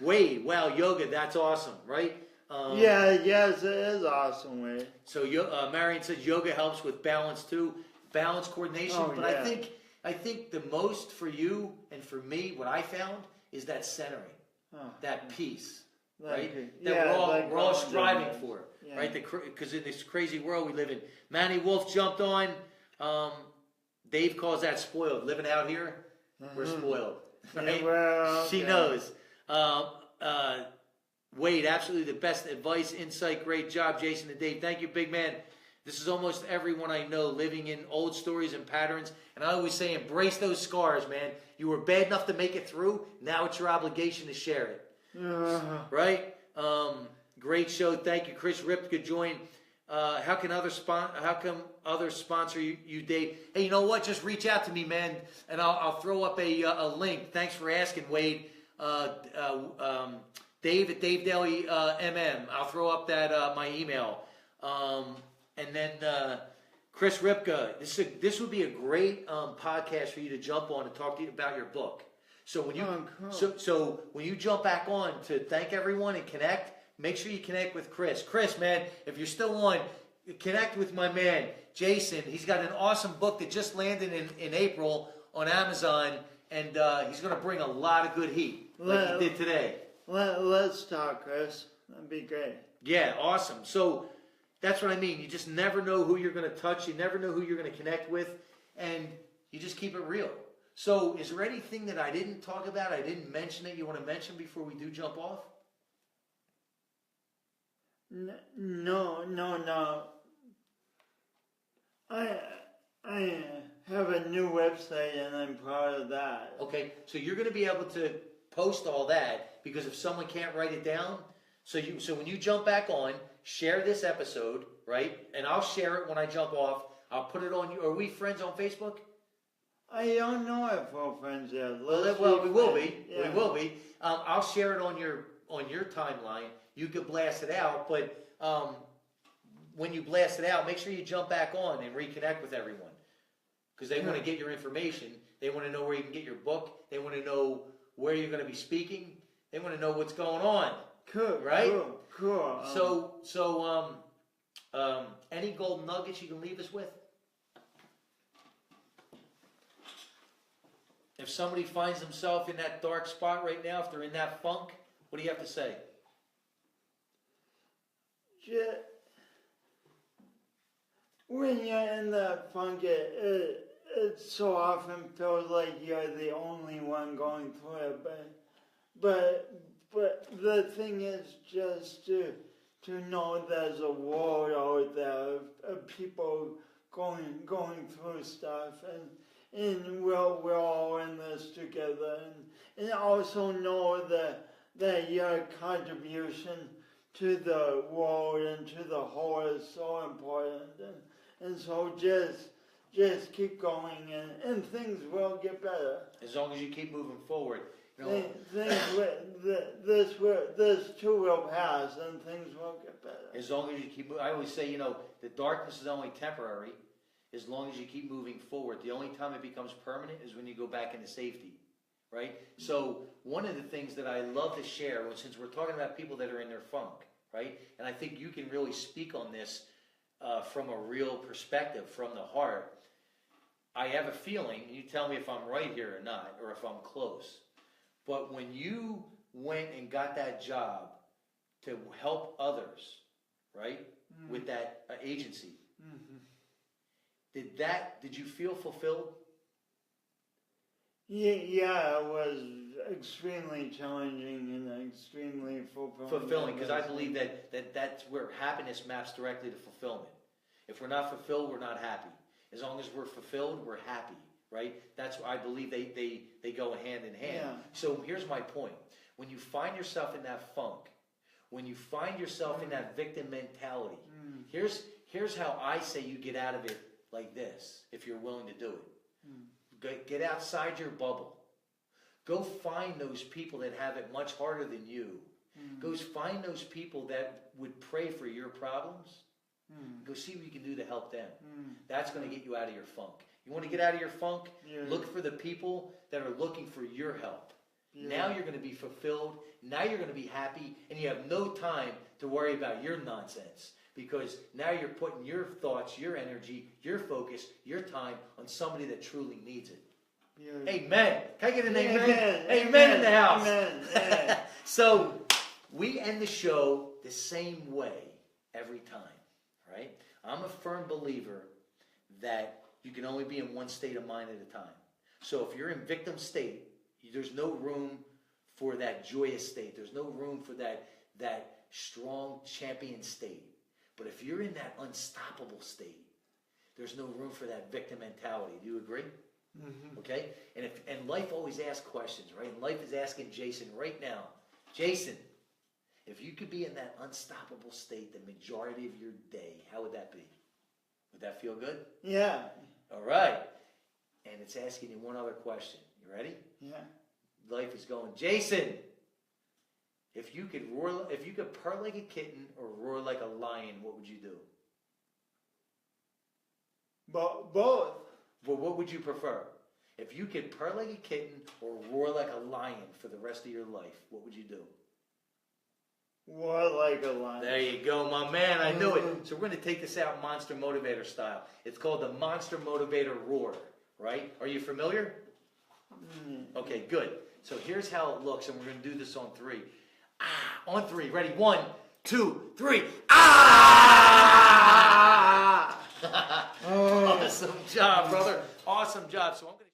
Wade, wow, yoga, that's awesome, right? Yes, it is awesome, Wade. So Marion says yoga helps with balance too, balance coordination. But yeah. I think the most for you and for me, what I found is that centering, that peace, right? That we're all striving for, right? Because in this crazy world we live in. Manny Wolf jumped on. Dave calls that spoiled. Living out here, we're spoiled, right? She knows. Wade, absolutely the best advice, insight, great job, Jason and Dave. Thank you, big man. This is almost everyone I know living in old stories and patterns. And I always say, embrace those scars, man. You were bad enough to make it through. Now it's your obligation to share it. Right? Great show. Thank you, Chris Ripka joined. How come others sponsor you, Dave? Hey, you know what? Just reach out to me, man, and I'll throw up a link. Thanks for asking, Wade. Dave at Dave Daley MM. I'll throw up that my email. And then Chris Ripka. This would be a great podcast for you to jump on and talk to you about your book. So when you so when you jump back on to thank everyone and connect, make sure you connect with Chris. Chris, man, if you're still on, connect with my man Jason. He's got an awesome book that just landed in April on Amazon, and he's going to bring a lot of good heat like he did today. Let's talk, Chris. That'd be great. Yeah, awesome. So that's what I mean. You just never know who you're going to touch. You never know who you're going to connect with, and you just keep it real. So is there anything that I didn't talk about, I didn't mention that you want to mention before we do jump off? No. I have a new website and I'm proud of that. Okay, so you're going to be able to post all that because if someone can't write it down, so when you jump back on, share this episode, right? And I'll share it when I jump off. I'll put it on you. Are we friends on Facebook? I don't know if we're friends yet. Well, we will be. Yeah. We will be. I'll share it on your timeline. You can blast it out, but when you blast it out, make sure you jump back on and reconnect with everyone because they want to get your information. They want to know where you can get your book. They want to know where you're going to be speaking. They want to know what's going on. Cool. Right? Cool. So, any golden nuggets you can leave us with? If somebody finds themselves in that dark spot right now, if they're in that funk, what do you have to say? When you're in that funk, it so often feels like you're the only one going through it, but but the thing is just to know there's a world out there of people going through stuff, and we're all in this together, and also know that your contribution to the world and to the whole is so important, and so just keep going, and things will get better. As long as you keep moving forward. You know, this too will pass, and things will get better. as long as you keep moving. I always say, you know, the darkness is only temporary as long as you keep moving forward. The only time it becomes permanent is when you go back into safety, right? So one of the things that I love to share, since we're talking about people that are in their funk, right? And I think you can really speak on this from a real perspective, from the heart. I have a feeling, you tell me if I'm right here or not, or if I'm close. But when you went and got that job to help others, right, with that agency, did you feel fulfilled? Yeah, it was extremely challenging and extremely Fulfilling, because I believe that's where happiness maps directly to fulfillment. If we're not fulfilled, we're not happy. As long as we're fulfilled, we're happy, right? That's why I believe they go hand in hand. Yeah. So here's my point. When you find yourself in that funk, when you find yourself in that victim mentality, here's how I say you get out of it like this, if you're willing to do it. Get outside your bubble. Go find those people that have it much harder than you. Go find those people that would pray for your problems. Go see what you can do to help them. That's going to get you out of your funk. You want to get out of your funk? Look for the people that are looking for your help. Now you're going to be fulfilled. Now you're going to be happy. And you have no time to worry about your nonsense. Because now you're putting your thoughts, your energy, your focus, your time on somebody that truly needs it. Amen. Can I get an amen? Amen in the house. Amen. So we end the show the same way every time. Right? I'm a firm believer that you can only be in one state of mind at a time. So if you're in victim state, there's no room for that joyous state. There's no room for that strong champion state. But if you're in that unstoppable state, there's no room for that victim mentality. Do you agree? Okay? And life always asks questions, right? And life is asking Jason right now, Jason, if you could be in that unstoppable state the majority of your day, how would that be? Would that feel good? Yeah. All right. And it's asking you one other question. You ready? Yeah. Life is going, Jason, if you could purr like a kitten or roar like a lion, what would you do? Both. Well, what would you prefer? If you could purr like a kitten or roar like a lion for the rest of your life, what would you do? Roar like a lion. There you go, my man. I knew it. So we're going to take this out Monster Motivator style. It's called the Monster Motivator Roar, right? Are you familiar? Okay, good. So here's how it looks, and we're going to do this on 3. On 3. Ready? 1, 2, 3. Awesome job, brother. Awesome job. So I'm going to